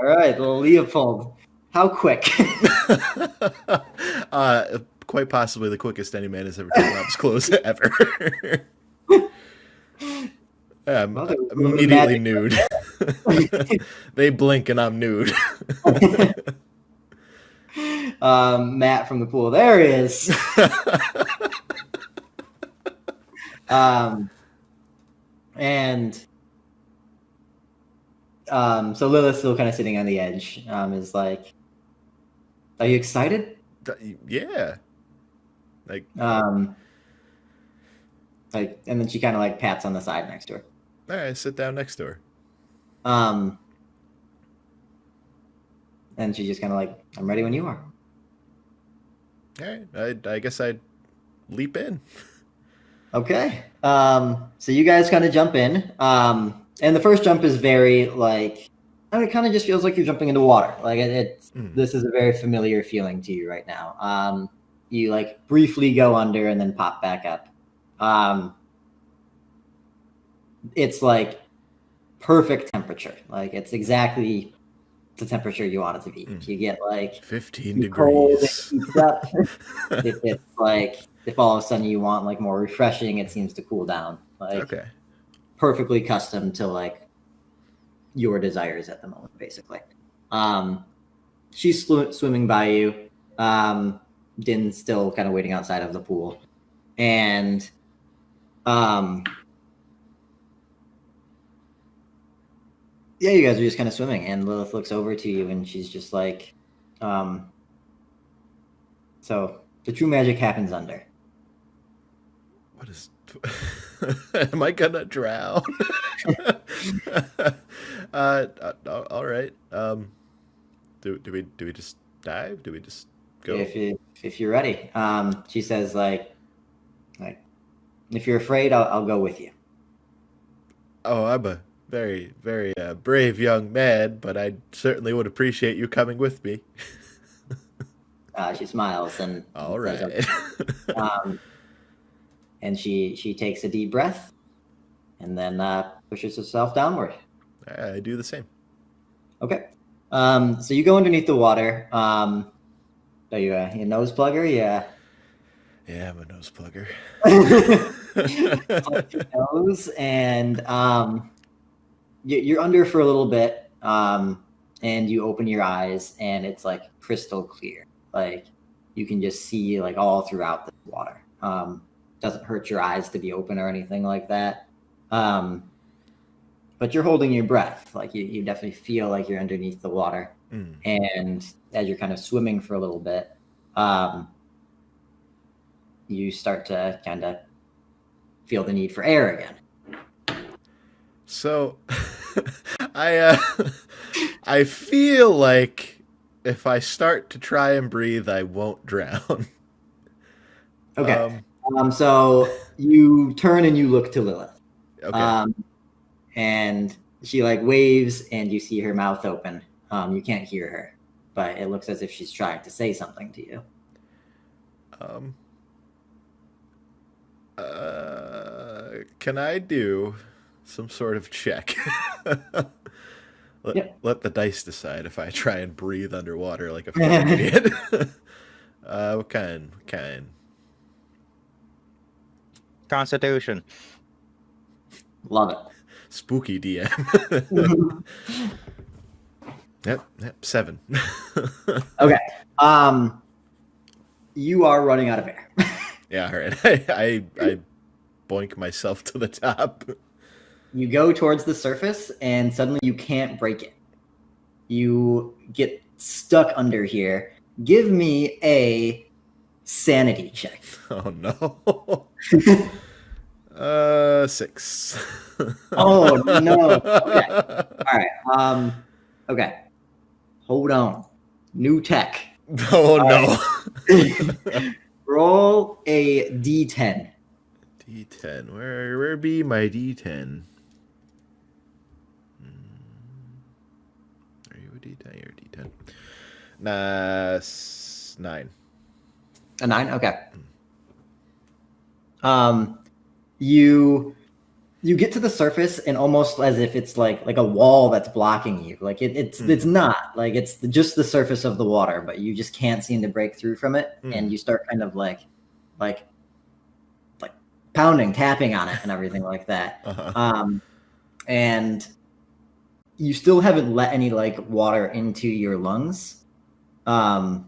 right, well, Leopold, how quick? Quite possibly the quickest any man has ever taken off his clothes ever. I'm immediately nude. They blink and I'm nude. Matt from the pool. There he is. So Lilith's still kind of sitting on the edge. Is like, are you excited? Yeah. And then she kind of like pats on the side next to her. All right, sit down next to her. And she's just kind of like, I'm ready when you are. All right, I guess I'd leap in. Okay. So you guys kind of jump in. And the first jump is very like, it kind of just feels like you're jumping into water. Like this is a very familiar feeling to you right now. You like briefly go under and then pop back up. It's like perfect temperature. Like it's exactly the temperature you want it to be. If you get like 15 degrees. If all of a sudden you want like more refreshing, it seems to cool down. Like perfectly custom to like your desires at the moment, basically. She's swimming by you. Din's still kind of waiting outside of the pool. And you guys are just kind of swimming, and Lilith looks over to you, and she's just like, so the true magic happens under. What is... Am I gonna drown? All right. Do we just dive? Do we just go? If you're ready. She says like if you're afraid, I'll go with you. Oh, I'm a very, very brave young man, but I certainly would appreciate you coming with me. She smiles and all right. Says, okay. And she takes a deep breath and then pushes herself downward. I do the same. Okay. So you go underneath the water. Are you a nose plugger? Yeah. Yeah, I'm a nose plugger. Nose, and you're under for a little bit, and you open your eyes, and it's like crystal clear. Like you can just see like all throughout the water. Doesn't hurt your eyes to be open or anything like that. But you're holding your breath. Like you definitely feel like you're underneath the water. And as you're kind of swimming for a little bit, you start to kind of feel the need for air again. So, I feel like if I start to try and breathe, I won't drown. Okay. So you turn and you look to Lilith. Okay. And she like waves, and you see her mouth open. You can't hear her, but it looks as if she's trying to say something to you. Can I do some sort of check? Let the dice decide if I try and breathe underwater like a fucking idiot. What kind? Constitution. Love it. Spooky DM. Yep, 7. Okay. You are running out of air. Yeah, all right. I boink myself to the top. You go towards the surface, and suddenly you can't break it. You get stuck under here. Give me a sanity check. Oh no. 6. Oh no. Okay. All right. Okay. Hold on. New tech. Oh All no. right. Roll a d10. D10. Where be my D10? Are you a D10? You're a D10. 9. A 9? Okay. You get to the surface, and almost as if it's like a wall that's blocking you. Like it's not like it's just the surface of the water, but you just can't seem to break through from it, and you start kind of like pounding, tapping on it, and everything like that. And you still haven't let any like water into your lungs, but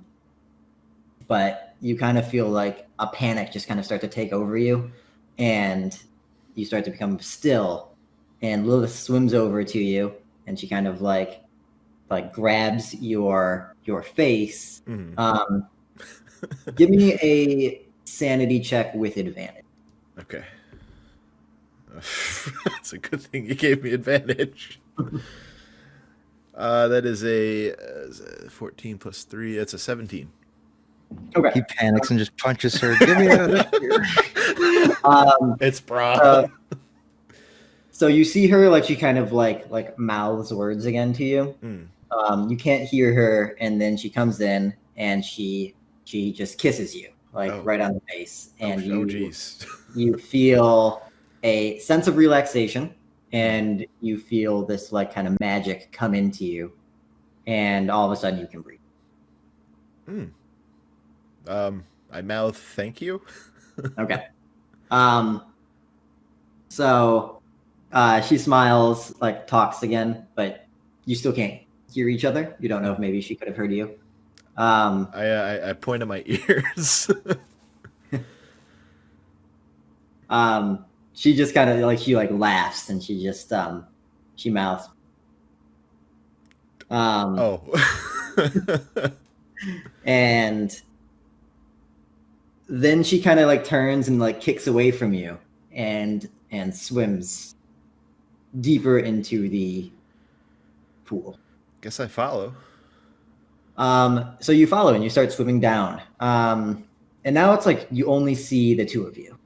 you kind of feel like a panic just kind of start to take over you, and you start to become still, and Lilith swims over to you, and she kind of like grabs your face. Give me a sanity check with advantage. Okay. It's a good thing you gave me advantage. That is a 14 plus 3. It's a 17. Okay. He panics and just punches her. Give me that. It's bra. So you see her, like she kind of like mouths words again to you. You can't hear her, and then she comes in and she just kisses you right on the face, and you feel a sense of relaxation, and you feel this like kind of magic come into you, and all of a sudden you can breathe. I mouth thank you. Okay. So she smiles, like talks again, but you still can't hear each other. You don't know if maybe she could have heard you. I point at my ears. She just kind of she laughs, and she just she mouths. And then she kind of turns and kicks away from you and swims deeper into the pool. Guess I follow. So you follow and you start swimming down. And now it's you only see the two of you.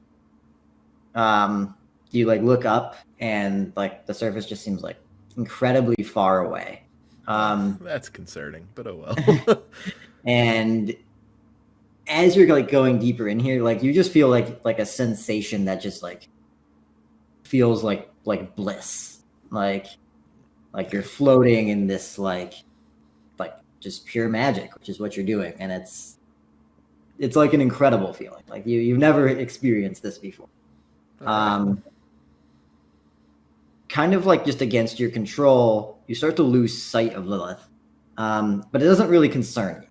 You look up, and the surface just seems incredibly far away. That's concerning, but oh well. And as you're going deeper in here, you just feel like a sensation that just feels like bliss, like you're floating in this just pure magic, which is what you're doing, and it's an incredible feeling. You've never experienced this before. Kind of just against your control, you start to lose sight of Lilith, but it doesn't really concern you.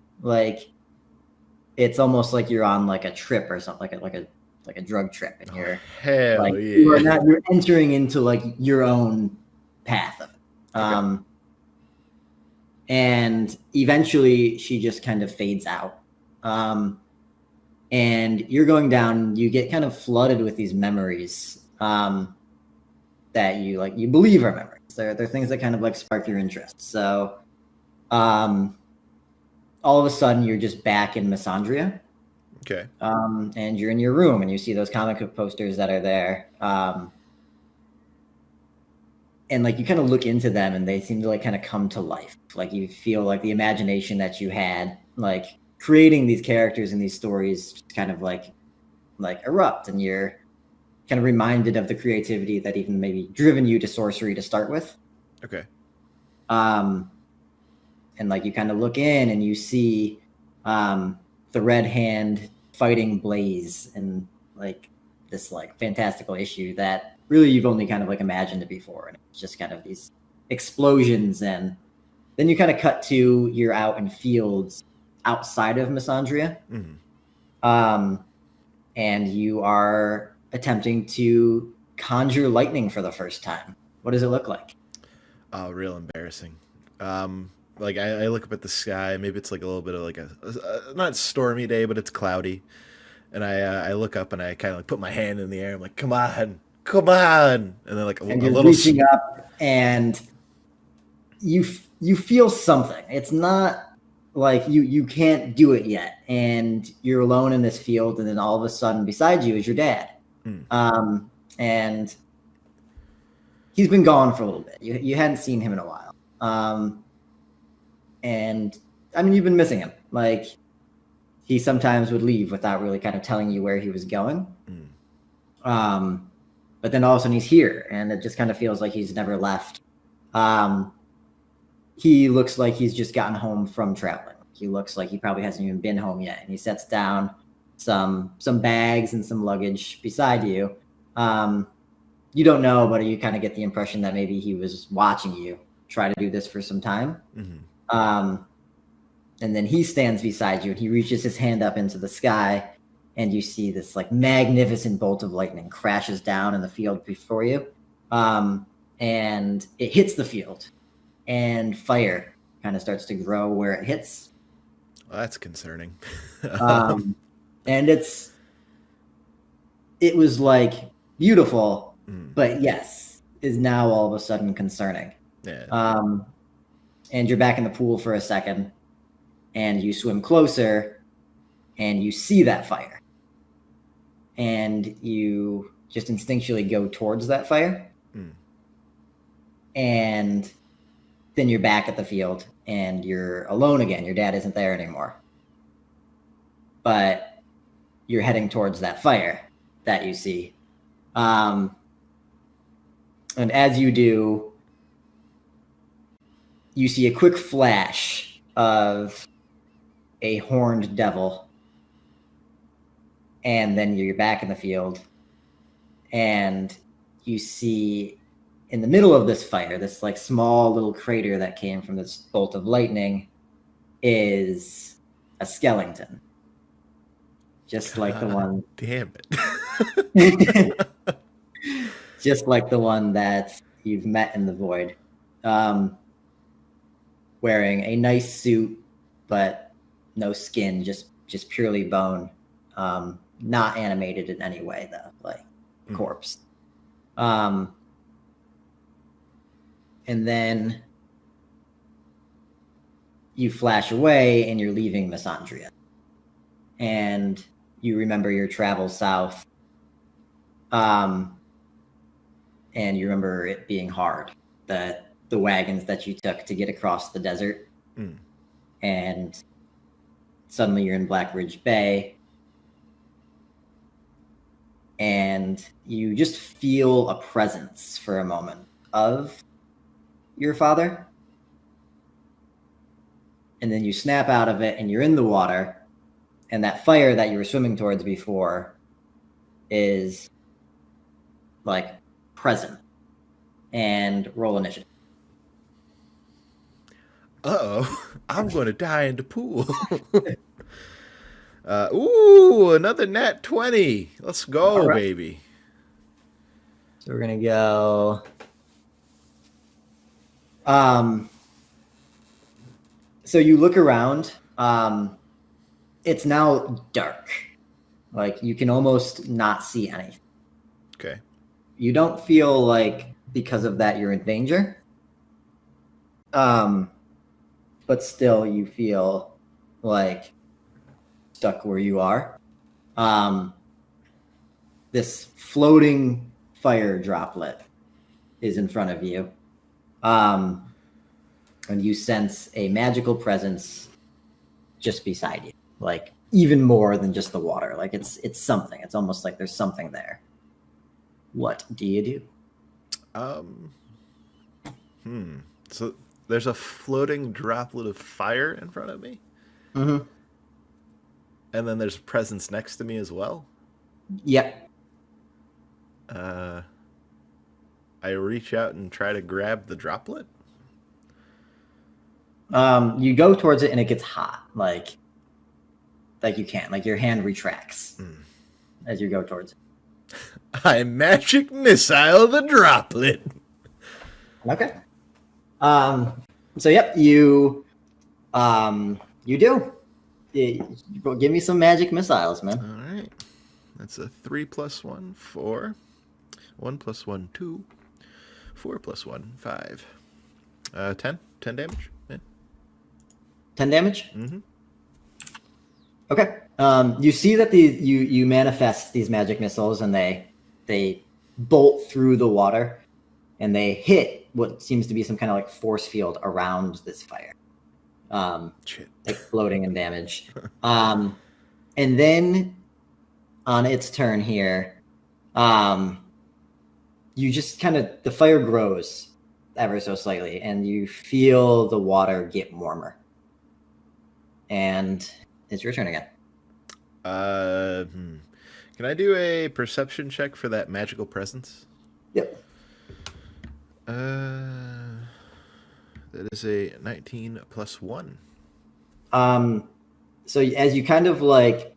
It's almost like you're on a trip or something, like a drug trip, and you're you're entering into your own path of it. And eventually she just kind of fades out. and you're going down. You get kind of flooded with these memories that you believe are memories. They're things that kind of like spark your interest. So all of a sudden you're just back in Misandria. Okay. And you're in your room and you see those comic book posters that are there. And like you kind of look into them and they seem to like kind of come to life. Like you feel like the imagination that you had, like creating these characters and these stories just kind of like erupt, and you're kind of reminded of the creativity that even maybe driven you to sorcery to start with. Okay. And like you kind of look in and you see the Red Hand fighting Blaze and like this like fantastical issue that really you've only kind of like imagined it before, and it's just kind of these explosions. And then you kind of cut to you're out in fields outside of Misandria. And you are attempting to conjure lightning for the first time. What does it look like? Oh, real embarrassing. Like I look up at the sky. Maybe it's like a little bit of like a not stormy day, but it's cloudy. And I look up and I kind of like put my hand in the air. I'm like, come on. And then like and you're reaching up and you feel something. It's not like you can't do it yet, and you're alone in this field, and then all of a sudden beside you is your dad. And he's been gone for a little bit. You hadn't seen him in a while. And I mean, you've been missing him. Like he sometimes would leave without really kind of telling you where he was going. But then all of a sudden he's here, and it just kind of feels like he's never left. He looks like he's just gotten home from traveling. He looks like he probably hasn't even been home yet. And he sets down some bags and some luggage beside you. You don't know, but you kind of get the impression that maybe he was watching you try to do this for some time. And then he stands beside you and he reaches his hand up into the sky, and you see this like magnificent bolt of lightning crashes down in the field before you. And it hits the field, and fire kind of starts to grow where it hits. Well, that's concerning. And it was like beautiful, but yes, is now all of a sudden concerning. Yeah. And you're back in the pool for a second, and you swim closer, and you see that fire, and you just instinctually go towards that fire. And then you're back at the field, and you're alone again. Your dad isn't there anymore, but you're heading towards that fire that you see. And as you do, you see a quick flash of a horned devil, and then you're back in the field, and you see in the middle of this fire, this like small little crater that came from this bolt of lightning, is a skeleton, just like the one. Damn it! Just like the one that you've met in the void, wearing a nice suit, but no skin, just purely bone, not animated in any way though, like corpse. And then you flash away and you're leaving Misandria. And you remember your travel south. And you remember it being hard. The wagons that you took to get across the desert. And suddenly you're in Black Ridge Bay. And you just feel a presence for a moment of your father, and then you snap out of it and you're in the water, and that fire that you were swimming towards before is like present. And roll initiative. I'm going to die in the pool. Ooh, another nat 20. Let's go, right, baby. So we're gonna go so you look around. It's now dark. Like you can almost not see anything. Okay. You don't feel like because of that you're in danger. But still you feel like stuck where you are. This floating fire droplet is in front of you. And you sense a magical presence just beside you. Like even more than just the water. Like it's something. It's almost like there's something there. What do you do? So there's a floating droplet of fire in front of me? Mm-hmm. And then there's a presence next to me as well? Yep. I reach out and try to grab the droplet? You go towards it and it gets hot. Like you can't. Like your hand retracts as you go towards it. I magic missile the droplet. Okay. So yep, you do. Give me some magic missiles, man. All right. That's a 3 + 1, 4. 1 + 1, 2. 4 + 1, 5. 10. 10 damage. Yeah. 10 damage? Mm-hmm. Okay. You see that you manifest these magic missiles and they bolt through the water and they hit what seems to be some kind of like force field around this fire. Shit. Exploding and damage. And then on its turn here, you just kind of, the fire grows ever so slightly and you feel the water get warmer. And it's your turn again. Can I do a perception check for that magical presence? Yep. That is a 19 + 1. So as you kind of like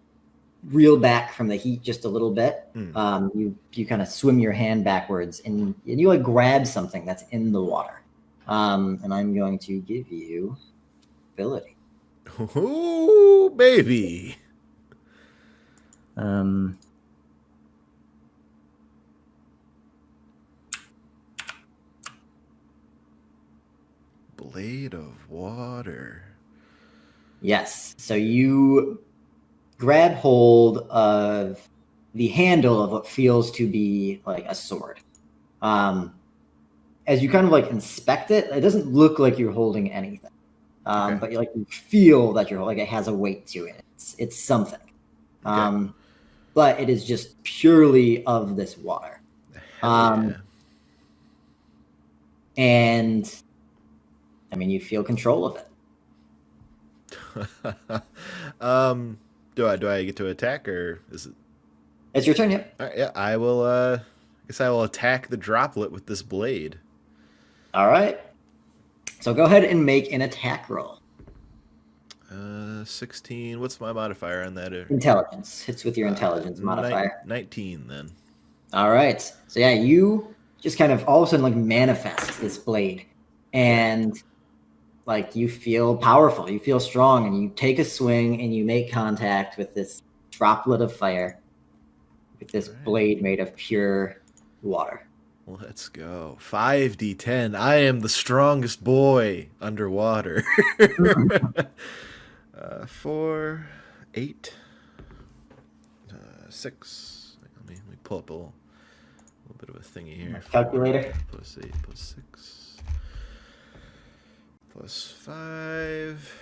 reel back from the heat just a little bit, you kind of swim your hand backwards and you like grab something that's in the water. And I'm going to give you ability. Ooh, baby. Blade of water. Yes. So you grab hold of the handle of what feels to be like a sword. As you kind of like inspect it, it doesn't look like you're holding anything. Okay. But you feel that you're like it has a weight to it. It's something. Okay. But it is just purely of this water. Hell And I mean, you feel control of it. Do I get to attack or is it? It's your turn, yep. All right, yeah, I will. Guess I will attack the droplet with this blade. All right. So go ahead and make an attack roll. 16. What's my modifier on that? Intelligence. Hits with your intelligence modifier. 19 then. All right. So yeah, you just kind of all of a sudden like manifest this blade, and like you feel powerful, you feel strong, and you take a swing and you make contact with this droplet of fire, with this blade made of pure water. Let's go. 5d10. I am the strongest boy underwater. 4, 8, 6. Let me pull up a little bit of a thingy here. Calculator. 4 + 8 + 6 + 5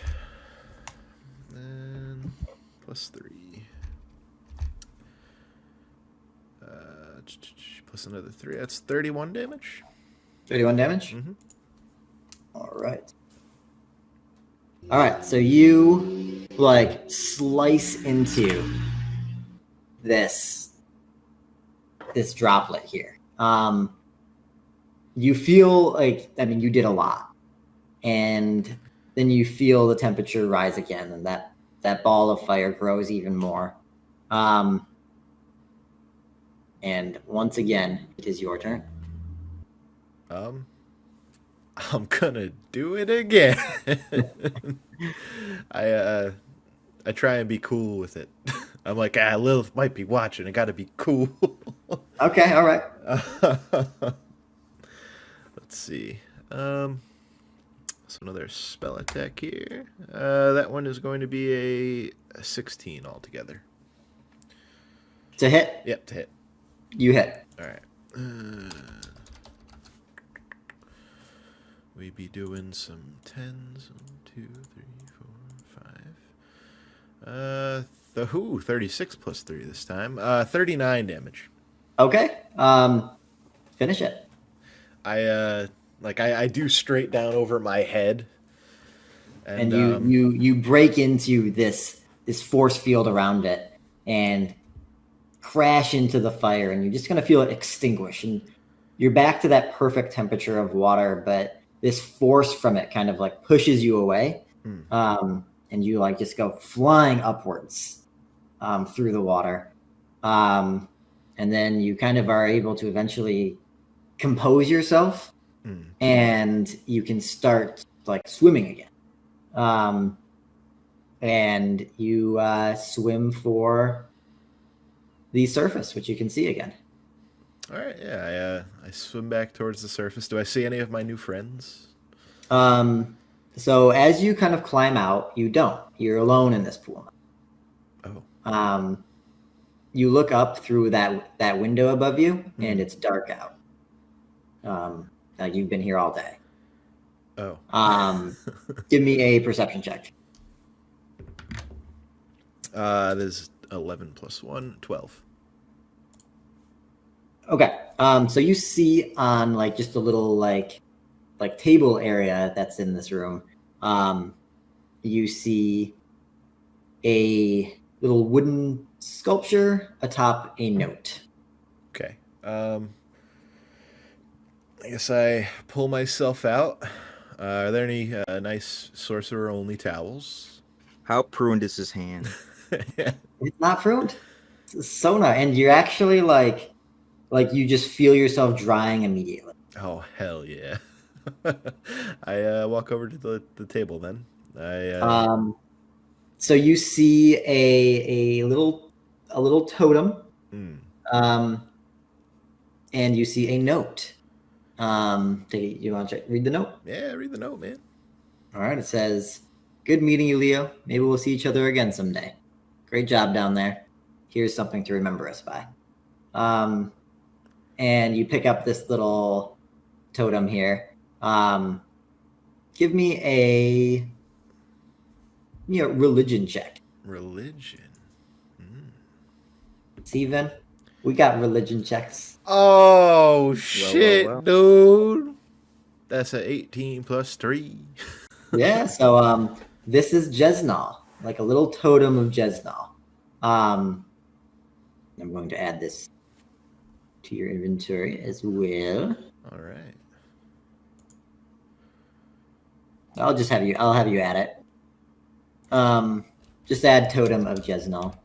and +3 plus another 3. That's 31 damage. 31 damage? Mm-hmm. All right. So you like slice into this droplet here. You feel like, I mean, you did a lot, and then you feel the temperature rise again, and that ball of fire grows even more. And once again, it is your turn. I'm gonna do it again. I try and be cool with it. I'm like, Lilith might be watching. I got to be cool. Okay, all right. Let's see. So another spell attack here. That one is going to be a 16 altogether. To hit? Yep, to hit. You hit. All right. We be doing some 10s. 1, 2, 3, 4, 5. 36 plus 3 this time. 39 damage. Okay. Finish it. I do straight down over my head. And you break into this force field around it and crash into the fire, and you're just gonna feel it extinguish, and you're back to that perfect temperature of water, but this force from it kind of like pushes you away. And you like just go flying upwards through the water. And then you kind of are able to eventually compose yourself, and you can start like swimming again. And you swim for the surface, which you can see again. All right, yeah, I swim back towards the surface. Do I see any of my new friends? So as you kind of climb out, you don't. You're alone in this pool. Oh. You look up through that window above you, and it's dark out. Like you've been here all day. Oh. Give me a perception check. There's 11 plus 1, 12. Okay. So you see on like just a little like table area that's in this room, you see a little wooden sculpture atop a note. Okay. I guess I pull myself out. Are there any nice sorcerer-only towels? How pruned is his hand? It's not pruned. It's Sona, and you're actually like you just feel yourself drying immediately. Oh, hell yeah. I walk over to the table then. So you see a little totem, and you see a note. You want to read the note? Yeah, read the note, man. All right. It says, "Good meeting you, Leo. Maybe we'll see each other again someday. Great job down there. Here's something to remember us by." And you pick up this little totem here. Give me a religion check. Religion. Steven, we got religion checks. Oh, shit, well. dude. That's an 18 plus 3. Yeah, so this is Jesnal, like a little totem of Jesnal. I'm going to add this to your inventory as well. All right. I'll have you add it. Just add totem of Jesnal.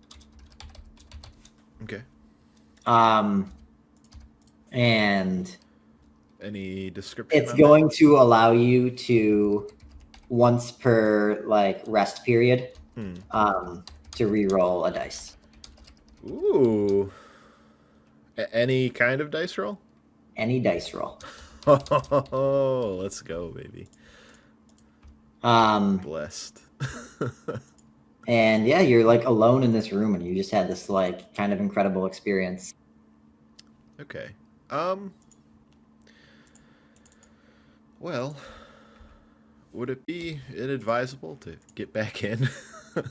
Okay. And any description? It's going to allow you to once per like rest period, to re-roll a dice. Ooh. Any kind of dice roll? Any dice roll. Oh, let's go, baby. Blessed. And yeah, you're like alone in this room, and you just had this like kind of incredible experience. Okay. Well, would it be inadvisable to get back in? You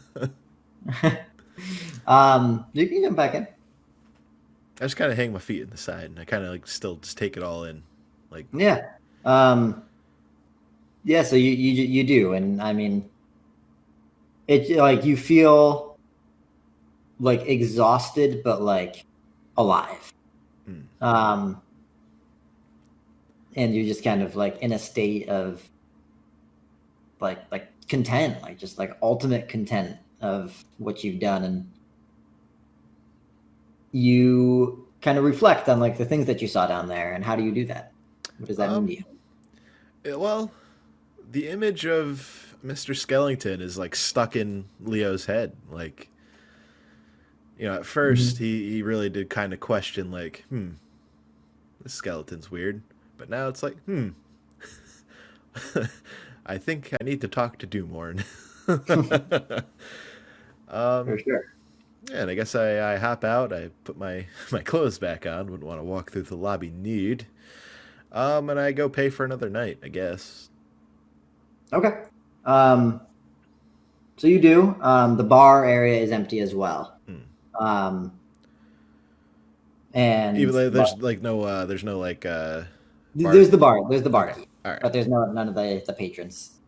can jump back in. I just kind of hang my feet in the side, and I kind of like still just take it all in, like Yeah. Yeah. So you do, and I mean, it like you feel like exhausted, but like alive. And you're just kind of like in a state of like content, like just like ultimate content of what you've done, and you kind of reflect on like the things that you saw down there, and how do you do that? What does that mean to you? Well, the image of Mr. Skellington is like stuck in Leo's head. Like at first he really did kind of question like, this skeleton's weird. But now it's like, I think I need to talk to Doomorn. For sure. Yeah, and I guess I hop out. I put my clothes back on. Wouldn't want to walk through the lobby nude. And I go pay for another night, I guess. Okay. So you do. The bar area is empty as well. And even though there's there's no like there's the bar. There's the bar. Okay. All right. But there's none of the patrons.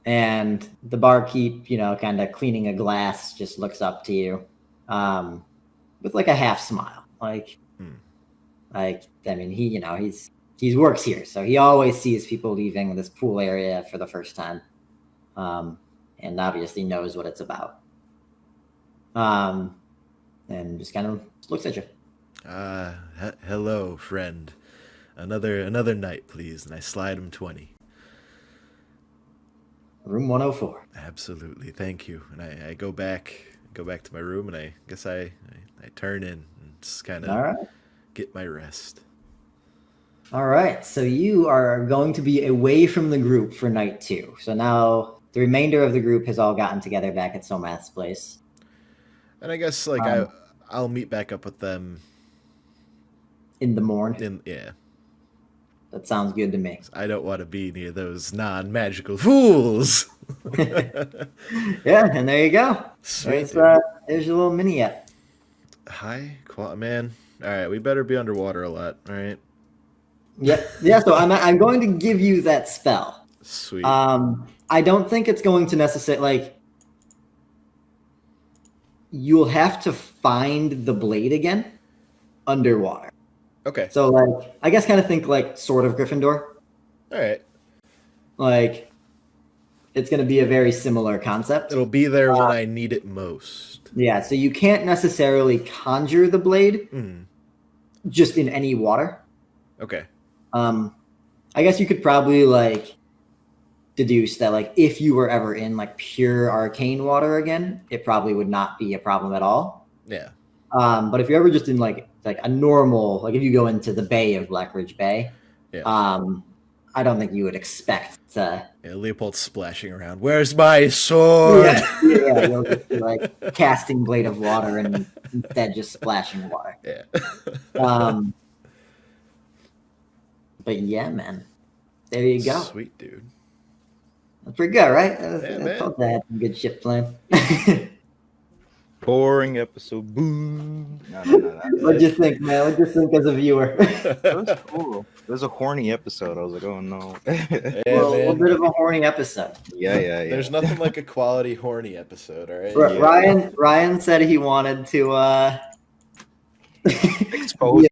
And the barkeep, kind of cleaning a glass, just looks up to you, with like a half smile. I mean, he works here, so he always sees people leaving this pool area for the first time, and obviously knows what it's about. And just kind of looks at you. Hello, friend. Another night, please. And I slide him 20. Room 104. Absolutely, thank you. And I go back to my room, and I guess I turn in and just kind of get my rest. All right, so you are going to be away from the group for night 2. So now the remainder of the group has all gotten together back at Somath's place. And I guess I'll meet back up with them in the morning. Yeah. That sounds good to me. I don't want to be near those non-magical fools. Yeah, and there you go. Sweet. There's your little mini app. Hi, man. All right, we better be underwater a lot. All right. Yep. Yeah. So I'm going to give you that spell. Sweet. I don't think it's going to necessarily you'll have to find the blade again underwater. Okay. So I guess kind of think Sword of Gryffindor. All right. It's going to be a very similar concept. It'll be there when I need it most. Yeah. So you can't necessarily conjure the blade just in any water. Okay. I guess you could probably deduce that if you were ever in pure arcane water again, it probably would not be a problem at all. Yeah. But if you're ever just in a normal, if you go into the bay of Blackridge Bay, I don't think you would expect to. Yeah, Leopold's splashing around. Where's my sword? Yeah, you'll just be casting Blade of Water and instead just splashing water. Yeah. But yeah, man, there you go. Sweet, dude. That's pretty good, right? Man. thought I had some good shit planned. Boring episode. Boom. No. What'd you think, man? What'd you think as a viewer? That was cool. It was a horny episode. I was like, oh no. Yeah, Well, a man. little bit of a horny episode. Yeah. There's nothing like a quality horny episode, all right? Ryan said he wanted to Expose